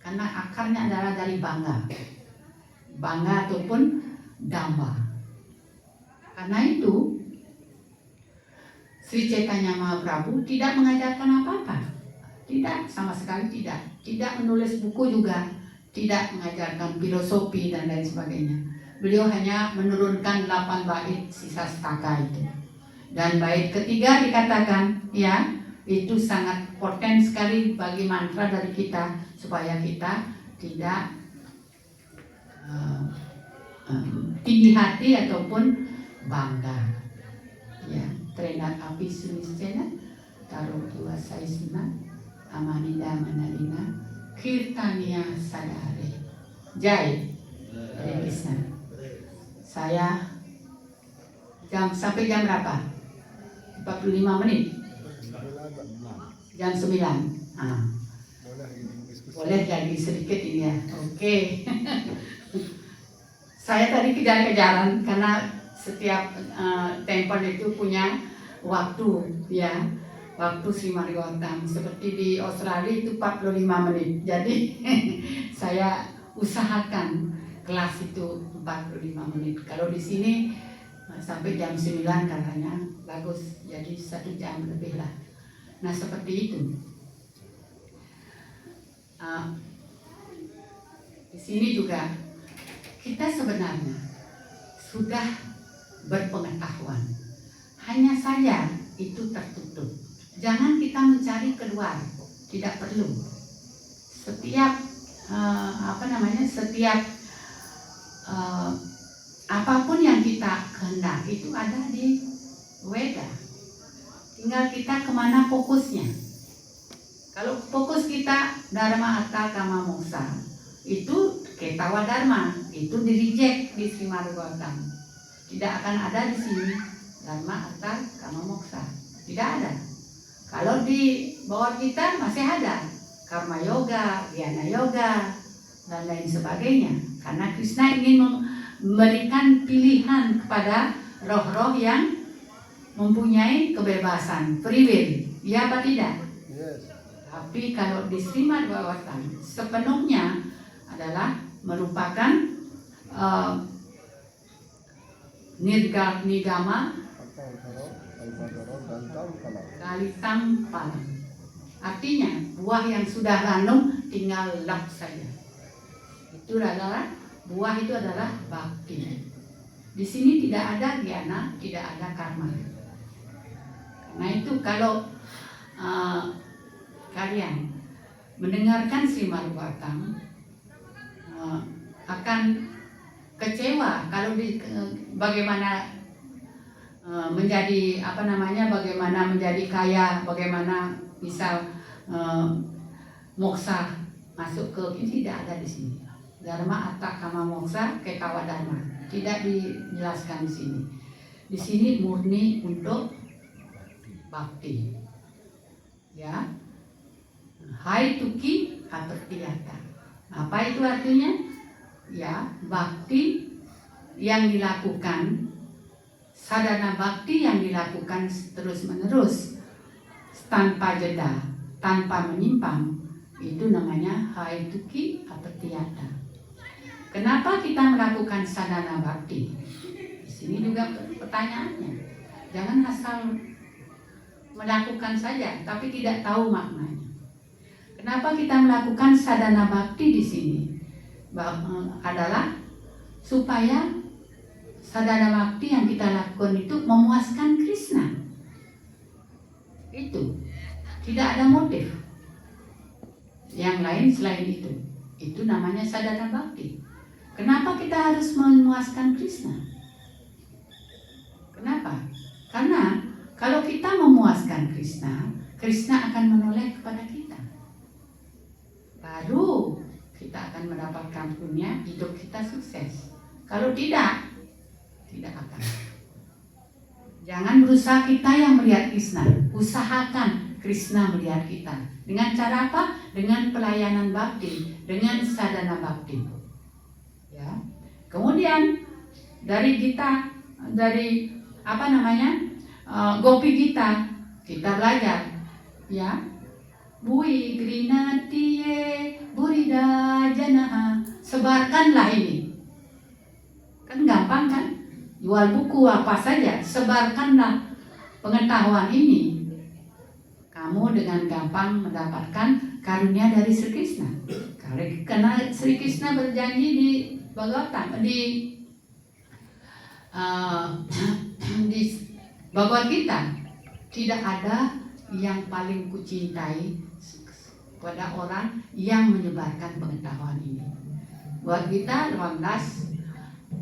karena akarnya adalah dari bangga ataupun damba. Karena itu Sri Chaitanya Mahaprabhu tidak mengajarkan apa-apa. Tidak, sama sekali tidak. Tidak menulis buku juga. Tidak mengajarkan filosofi dan lain sebagainya. Beliau hanya menurunkan 8 bait sisa staka itu. Dan bait ketiga dikatakan, ya, itu sangat poten sekali bagi mantra dari kita, supaya kita tidak tinggi hati ataupun bangga. Ya, Trenat api suniscena taruh tua saisna amanida manalina kirtania sadare. Jai Hare Krishna. Saya sampai jam berapa? 45 menit. Jam 9. Boleh lagi sedikit ini ya. Oke. Saya tadi kejar-kejaran karena setiap temple itu punya waktu, ya. Waktu Sri Madhwatan. Seperti di Australia itu 45 menit. Jadi saya usahakan kelas itu 45 menit. Kalau di sini sampai jam 9 katanya bagus. Jadi 1 jam lebih lah. Nah, seperti itu. Di sini juga kita sebenarnya sudah berpengetahuan. Hanya saja itu tertutup. Jangan kita mencari keluar, tidak perlu. Setiap setiap apapun yang kita kehendaki itu ada di Weda. Tinggal kita kemana fokusnya. Kalau fokus kita Dharma Artha Kama Moksa, itu Ketawa Dharma, itu di-reject di Srimargautam. Tidak akan ada di sini Dharma Artha Kama Moksa. Tidak ada. Kalau di bawah kita masih ada Karma Yoga, Jnana Yoga, dan lain sebagainya. Karena Krishna ingin memberikan pilihan kepada roh-roh yang mempunyai kebebasan, free will. Ya apa tidak? Yes. Tapi kalau di Srimad Bhagavatam sepenuhnya adalah merupakan nigama kalitang palang. Artinya buah yang sudah ranum tinggal lap saja. Itu adalah buah, itu adalah bhakti. Di sini tidak ada jnana, tidak ada karma. Karena itu kalau kalian mendengarkan Srimad Bhagavatam akan kecewa kalau bagaimana menjadi bagaimana menjadi kaya, bagaimana bisa moksa masuk ke ini, tidak ada di sini. Dharma Artha Kama Moksa Ketawa Dharma tidak dijelaskan di sini. Di sini murni untuk bakti. Ya. Hai tuki apertiyata. Apa itu artinya? Ya, bakti yang dilakukan, sadhana bakti yang dilakukan terus-menerus tanpa jeda, tanpa menyimpang, itu namanya hai tuki apertiyata. Kenapa kita melakukan sadhana bakti? Di sini juga pertanyaannya. Jangan asal melakukan saja tapi tidak tahu maknanya. Kenapa kita melakukan sadhana bakti di sini? Adalah supaya sadhana bakti yang kita lakukan itu memuaskan Krishna. Itu tidak ada motif yang lain selain itu. Itu namanya sadhana bakti. Kenapa kita harus memuaskan Krishna? Kenapa? Karena kalau kita memuaskan Krishna, Krishna akan menoleh kepada kita. Baru kita akan mendapatkan punya, hidup kita sukses. Kalau tidak akan. Jangan berusaha kita yang melihat Krishna. Usahakan Krishna melihat kita. Dengan cara apa? Dengan pelayanan bakti, dengan sadhana bakti. Ya. Kemudian dari Gita, dari Gopi Gita, kita belajar, ya. Bui grinatiye burida janaha. Sebarkanlah ini. Kan gampang kan? Jual buku apa saja, sebarkanlah pengetahuan ini. Kamu dengan gampang mendapatkan karunia dari Sri Krishna. Karena Sri Krishna berjanji di Bhagavatam, di Bhagavad Gita, tidak ada yang paling kucintai kepada orang yang menyebarkan pengetahuan ini. Bhagavad Gita 18,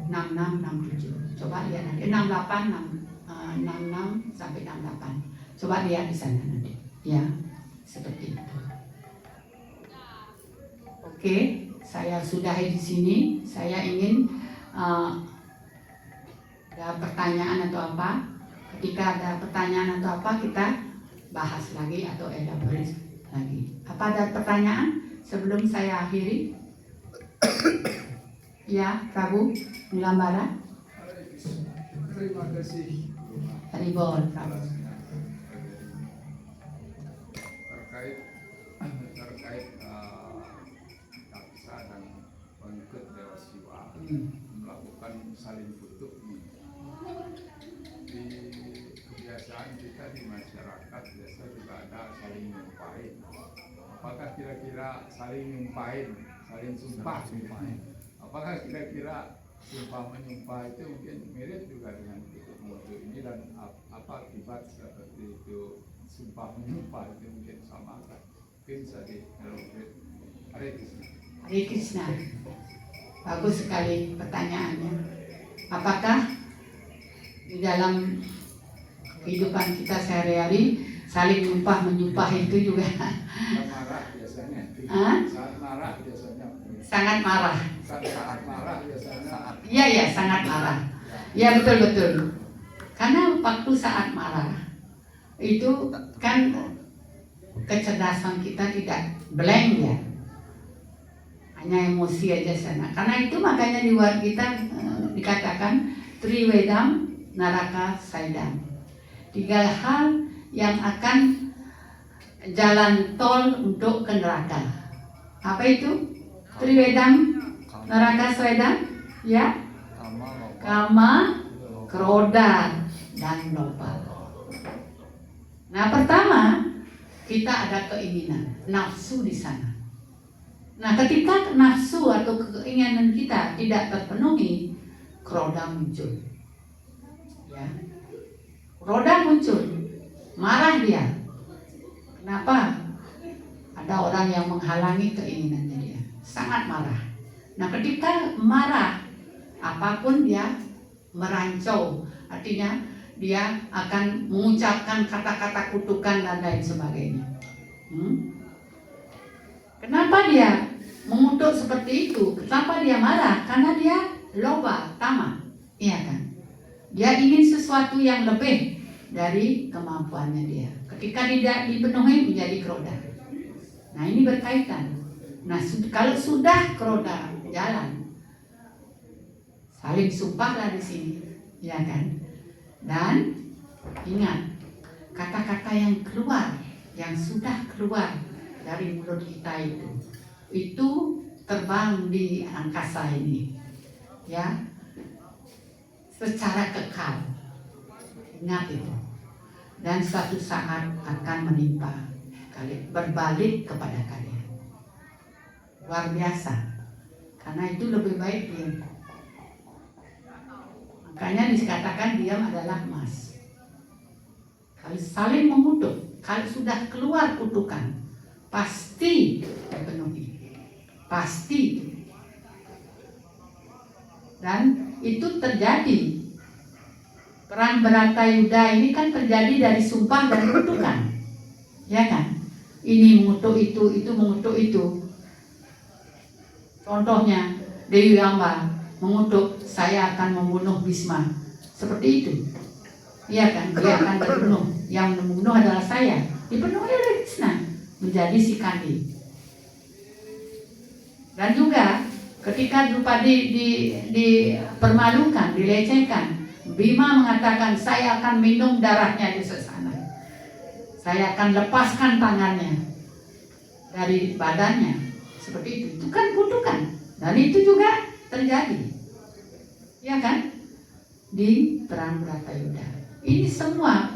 66, 67. Coba lihat nanti 68, 66 sampai 68. Coba lihat di sana nanti. Ya, seperti itu. Oke, saya sudahi di sini. Saya ingin ada pertanyaan atau apa. Ketika ada pertanyaan atau apa, kita bahas lagi atau elaborate lagi. Apa ada pertanyaan sebelum saya akhiri? Ya, Prabu Nilambara. Terima kasih. Haribol, Prabu. terkait Daksa dan pengikut Dewa Siwa melakukan saling kutuk nih. Di kebiasaan kita di masyarakat biasa juga ada saling nyumpahin. Apakah kira-kira saling nyumpahin, saling sumpah, Apakah kira-kira sumpah menyumpah itu mungkin mirip juga dengan tutup mulut ini, dan apa akibat seperti itu sumpah menyumpah itu mungkin sama kan? Mungkin saja kalau Hare Krishna. Hare Krishna. Bagus sekali pertanyaannya. Apakah di dalam kehidupan kita sehari-hari saling nyumpah menyumpah itu juga Marah biasanya. Saat marah biasanya. sangat marah? Saat marah biasanya. Iya ya, sangat marah. Ya, betul. Karena waktu saat marah itu kan kecerdasan kita tidak blank ya, hanya emosi aja sana. Karena itu makanya di luar kita dikatakan Triwedam Naraka Saidam, 3 hal yang akan jalan tol untuk ke neraka. Apa itu? Triwedam Naraka Saidam, ya, kama, kroda, dan lopa. Nah, pertama kita ada keinginan, nafsu di sana. Nah, ketika nafsu atau keinginan kita tidak terpenuhi, kroda muncul. Ya. Kroda muncul, marah dia. Kenapa? Ada orang yang menghalangi keinginannya dia, sangat marah. Nah, ketika marah, apapun dia merancau, artinya dia akan mengucapkan kata-kata kutukan dan lain sebagainya. Kenapa dia mengutuk seperti itu? Kenapa dia marah? Karena dia loba, tamak, iya kan? Dia ingin sesuatu yang lebih dari kemampuannya dia. Ketika tidak dipenuhi menjadi kroda. Nah, ini berkaitan. Nah, kalau sudah kroda jalan, saling sumpahlah di sini, ya kan? Dan ingat, kata-kata yang keluar, yang sudah keluar dari mulut kita itu terbang di angkasa ini, ya, secara kekal. Ingat itu. Dan suatu saat akan menimpa kalian, berbalik kepada kalian. Luar biasa. Karena itu lebih baik diam. Makanya dikatakan diam adalah emas. Kalau saling mengutuk, kalau sudah keluar kutukan, pasti dipenuhi. Pasti. Dan itu terjadi. Perang Bharatayuddha ini kan terjadi dari sumpah dan kutukan. Ya kan? Ini mengutuk itu mengutuk itu. Contohnya Dewi Amba mengutuk, saya akan membunuh Bhisma. Seperti itu. Iya kan? Dia akan dibunuh. Yang membunuh adalah saya. Dipenuhi oleh Krishna menjadi si Kandi. Dan juga ketika Drupadi dipermalukan, dilecehkan, Bima mengatakan, saya akan minum darahnya di sana. Saya akan lepaskan tangannya dari badannya. Seperti itu. Itu kan kutukan. Dan itu juga terjadi. Ya kan? Di perang Bharatayuddha. Ini semua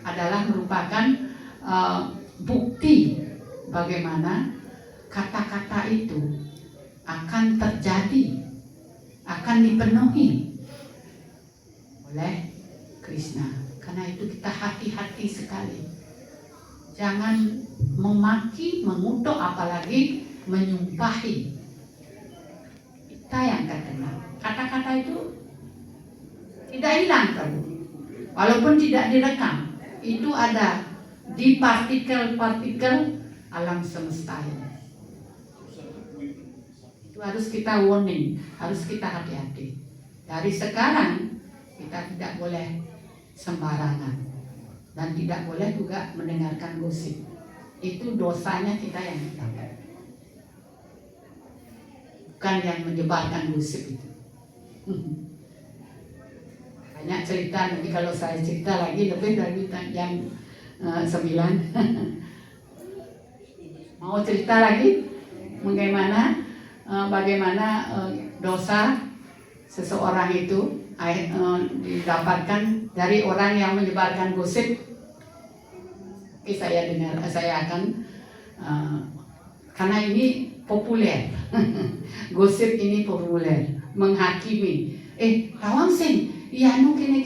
adalah merupakan bukti bagaimana kata-kata itu akan terjadi, akan dipenuhi oleh Krishna. Karena itu kita hati-hati sekali. Jangan memaki, mengutuk, apalagi menyumpahi. Kita yang terkena. Kata-kata itu tidak hilang kamu. Walaupun tidak direkam, itu ada di partikel-partikel alam semesta ini. Itu harus kita warning, harus kita hati-hati. Dari sekarang kita tidak boleh sembarangan dan tidak boleh juga mendengarkan gosip. Itu dosanya kita yang dapat. Bukan yang menyebarkan gosip itu. Banyak cerita, nanti kalau saya cerita lagi lebih dari jam 9. Mau cerita lagi bagaimana dosa seseorang itu didapatkan dari orang yang menyebarkan gosip. Oke, saya akan karena ini populer. Gosip ini populer, menghakimi. Tawang sing, iya nu kene,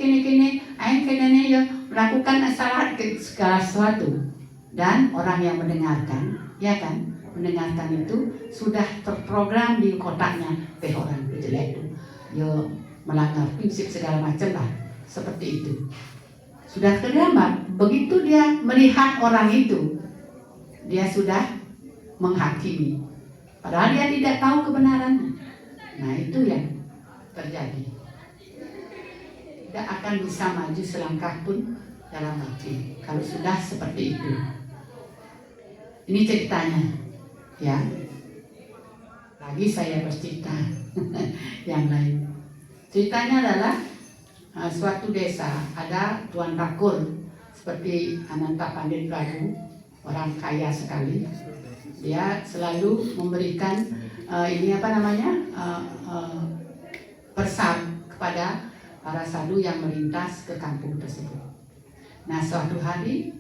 aing kene ya melakukan salah segala sesuatu. Dan orang yang mendengarkan, ya kan, mendengarkan itu sudah terprogram di kotaknya, orang itu jelek itu, ya melanggar prinsip segala macam lah, seperti itu. Sudah tergambar, begitu dia melihat orang itu, dia sudah menghakimi. Padahal dia tidak tahu kebenarannya. Nah itu yang terjadi. Tidak akan bisa maju selangkah pun dalam hati kalau sudah seperti itu. Ini ceritanya, ya. Lagi saya bercerita yang lain. Ceritanya adalah suatu desa ada Tuan Takur seperti Ananta Pandit Prabu, orang kaya sekali. Dia selalu memberikan persat kepada para sadhu yang melintas ke kampung tersebut. Nah suatu hari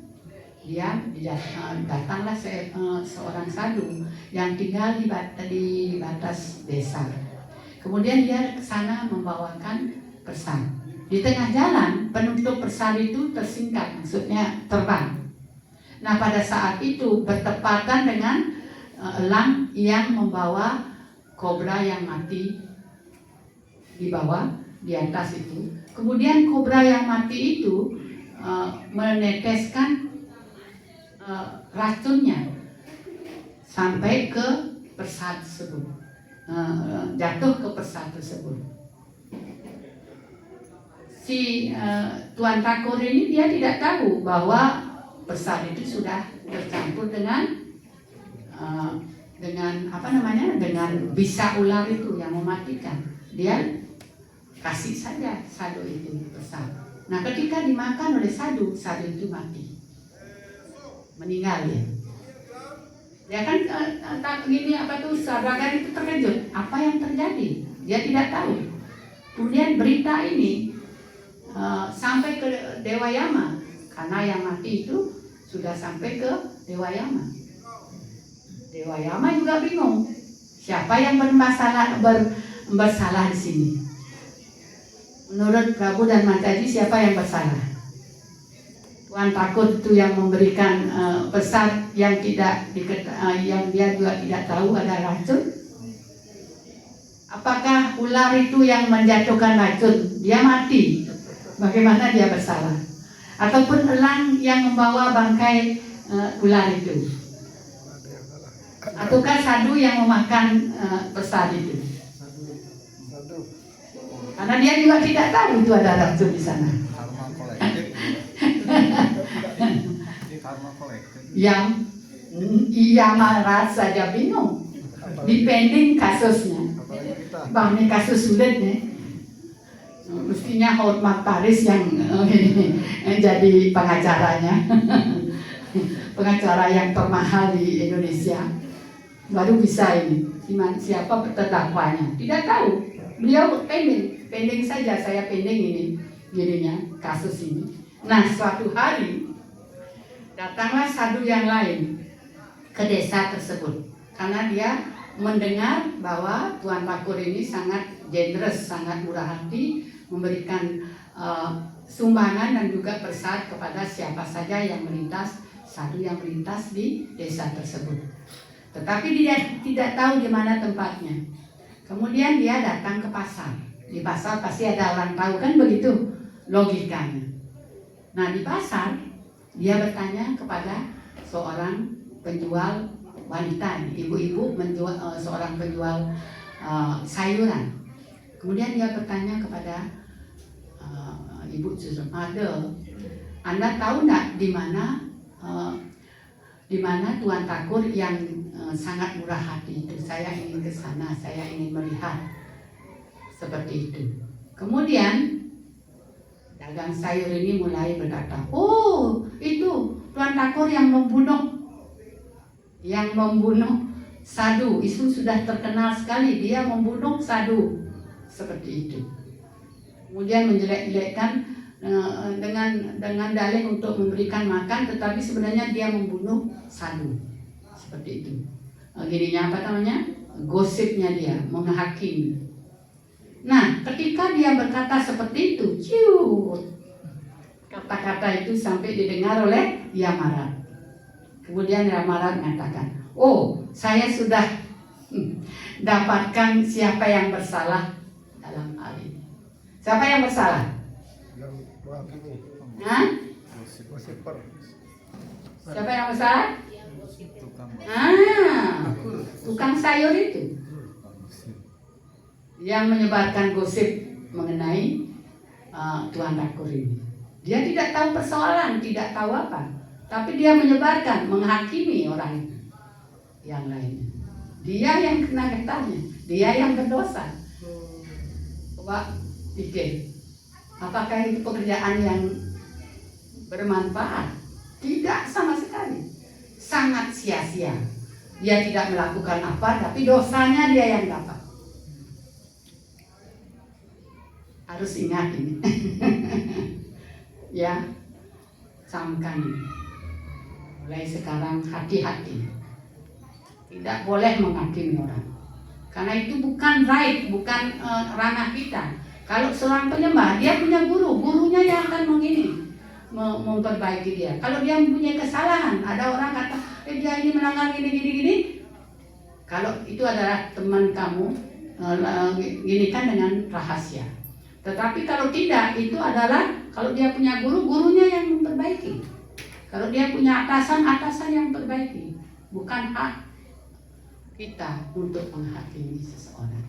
datanglah seorang sadhu yang tinggal di batas desa. Kemudian dia ke sana membawakan persat. Di tengah jalan penutup persat itu tersingkat, maksudnya terbang. Nah pada saat itu bertepatan dengan elang yang membawa kobra yang mati di bawah, di atas itu. Kemudian kobra yang mati itu meneteskan racunnya sampai ke persat tersebut, jatuh ke persat tersebut. Si Tuan Takur ini dia tidak tahu bahwa persat itu sudah tercampur dengan dengan bisa ular itu yang mematikan. Dia kasih saja sadhu itu persat. Nah ketika dimakan oleh sadhu itu mati, meninggal ya. Ya kan Sarbagan itu terkejut. Apa yang terjadi? Dia tidak tahu. Kemudian berita ini sampai ke Dewa Yama, karena yang mati itu sudah sampai ke Dewa Yama. Dewa Yama juga bingung. Siapa yang bersalah di sini? Menurut Prabu dan Mataji, siapa yang bersalah? Tuan Takur itu yang memberikan persat yang yang dia juga tidak tahu ada racun. Apakah ular itu yang menjatuhkan racun? Dia mati. Bagaimana dia bersalah? Ataupun elang yang membawa bangkai ular itu? Ataukah sadhu yang memakan persat itu? Karena dia juga tidak tahu itu ada racun di sana. Yang ia marah saja bingung. Depending kasusnya. Bang ini kasus sulit nih. Mestinya Hotmat Paris yang jadi pengacaranya. Pengacara yang termahal di Indonesia. Baru bisa ini. Siapa terdakwanya? Tidak tahu. Beliau pending saja, saya pending ini jadinya kasus ini. Nah suatu hari datanglah sadhu yang lain ke desa tersebut karena dia mendengar bahwa Tuan Takur ini sangat generous, sangat murah hati, memberikan sumbangan dan juga persat kepada siapa saja yang melintas, sadhu yang melintas di desa tersebut. Tetapi dia tidak tahu di mana tempatnya. Kemudian dia datang ke pasar. Di pasar pasti ada orang tahu, kan begitu logikanya. Nah di pasar dia bertanya kepada seorang penjual wanita, ibu-ibu seorang penjual sayuran. Kemudian dia bertanya kepada ibu Mother, Anda tahu nggak di mana Tuan Takur yang sangat murah hati itu? Saya ingin ke sana, saya ingin melihat seperti itu. Kemudian dagang sayur ini mulai berkata, oh itu Tuan Takur yang membunuh sadhu. Itu sudah terkenal sekali, dia membunuh sadhu seperti itu. Kemudian menjelek-jelekkan dengan dalih untuk memberikan makan, tetapi sebenarnya dia membunuh sadhu seperti itu. gininya apa namanya, gosipnya dia, menghakimi. Nah, ketika dia berkata seperti itu, ciut, kata-kata itu sampai didengar oleh Yamarat. Kemudian Yamarat mengatakan, oh, saya sudah dapatkan siapa yang bersalah dalam hal ini. Siapa yang bersalah? Yang menghakimi. Hah? Gosiper. Siapa yang bersalah? Tukang Tukang sayur itu yang menyebarkan gosip mengenai Tuan Takur ini. Dia tidak tahu persoalan, tidak tahu apa, tapi dia menyebarkan, menghakimi orang yang lain. Dia yang kena getahnya, dia yang berdosa. Coba pikir, apakah itu pekerjaan yang bermanfaat? Tidak sama sekali, sangat sia-sia. Dia tidak melakukan apa, tapi dosanya dia yang dapat. Harus ingat ini. Ya, camkan ini. Mulai sekarang hati-hati. Tidak boleh menghakimi orang. Karena itu bukan right, bukan ranah kita. Kalau seorang penyembah, dia punya guru, gurunya yang akan memperbaiki dia. Kalau dia mempunyai kesalahan, ada orang kata, dia ini melanggar gini. Kalau itu adalah teman kamu, gini kan dengan rahasia. Tetapi kalau tidak, itu adalah kalau dia punya guru, gurunya yang memperbaiki. Kalau dia punya atasan, atasan yang memperbaiki. Bukan hak kita untuk menghakimi seseorang.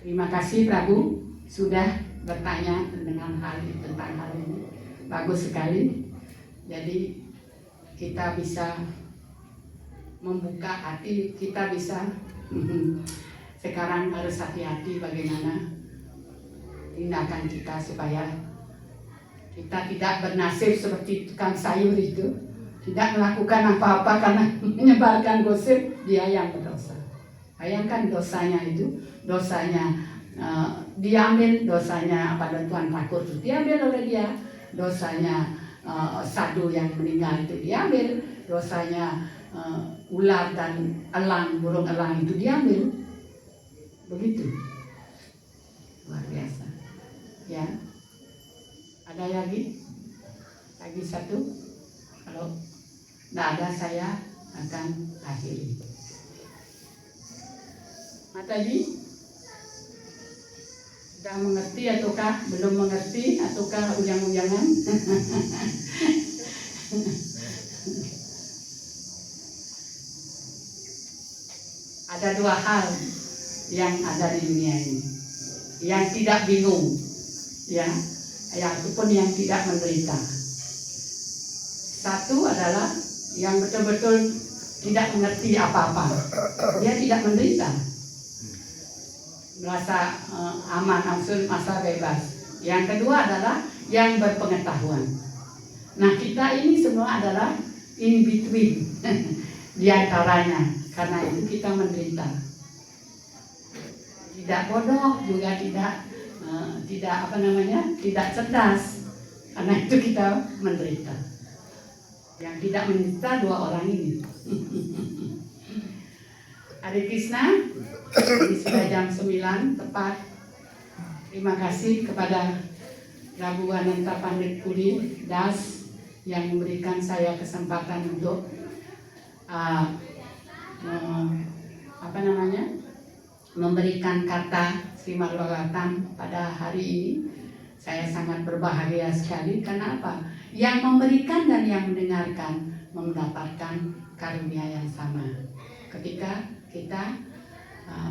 Terima kasih Prabu sudah bertanya tentang hal ini. Bagus sekali. Jadi kita bisa membuka hati, kita bisa sekarang harus hati-hati bagaimana tindakan kita supaya kita tidak bernasib seperti tukang sayur itu, tidak melakukan apa-apa karena menyebarkan gosip, dia yang berdosa. Bayangkan dosanya itu, dosanya diambil, dosanya pada Tuan Takur itu diambil oleh dia, dosanya sadu yang meninggal itu diambil, dosanya ular dan elang, burung elang itu diambil. Begitu. Luar biasa. Ya, ada lagi satu. Kalau tidak ada, saya akan akhiri. Mataji sudah mengerti ataukah belum mengerti ataukah ujang-ujangan? Ada dua hal yang ada di dunia ini, yang tidak bingung, ya, ataupun yang tidak menderita. Satu adalah yang betul-betul tidak mengerti apa-apa, dia tidak menderita, merasa aman, masa bebas. Yang kedua adalah yang berpengetahuan. Nah, kita ini semua adalah in between di antaranya, karena itu kita menderita. Tidak bodoh juga tidak tidak cerdas, karena itu kita menderita. Yang tidak menderita dua orang ini. Hare Krishna, ini sudah jam 9 tepat. Terima kasih kepada Prabu Ananta Pandit Puri Das yang memberikan saya kesempatan untuk memberikan kata Srimad Bhagavatam pada hari ini. Saya sangat berbahagia sekali. Karena apa? Yang memberikan dan yang mendengarkan mendapatkan karunia yang sama ketika kita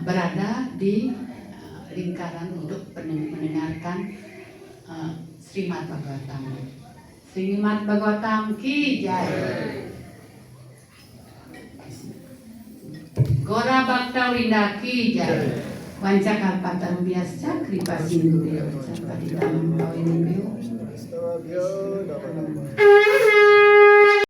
berada di lingkaran untuk mendengarkan Srimad Bhagavatam. Srimad Bhagavatam ki jai. Gora Bhakta Winda ki jai. Wancakalpataru biasa kripa sindhu sampai di dalam bawah ini. Istana dia nama-nama.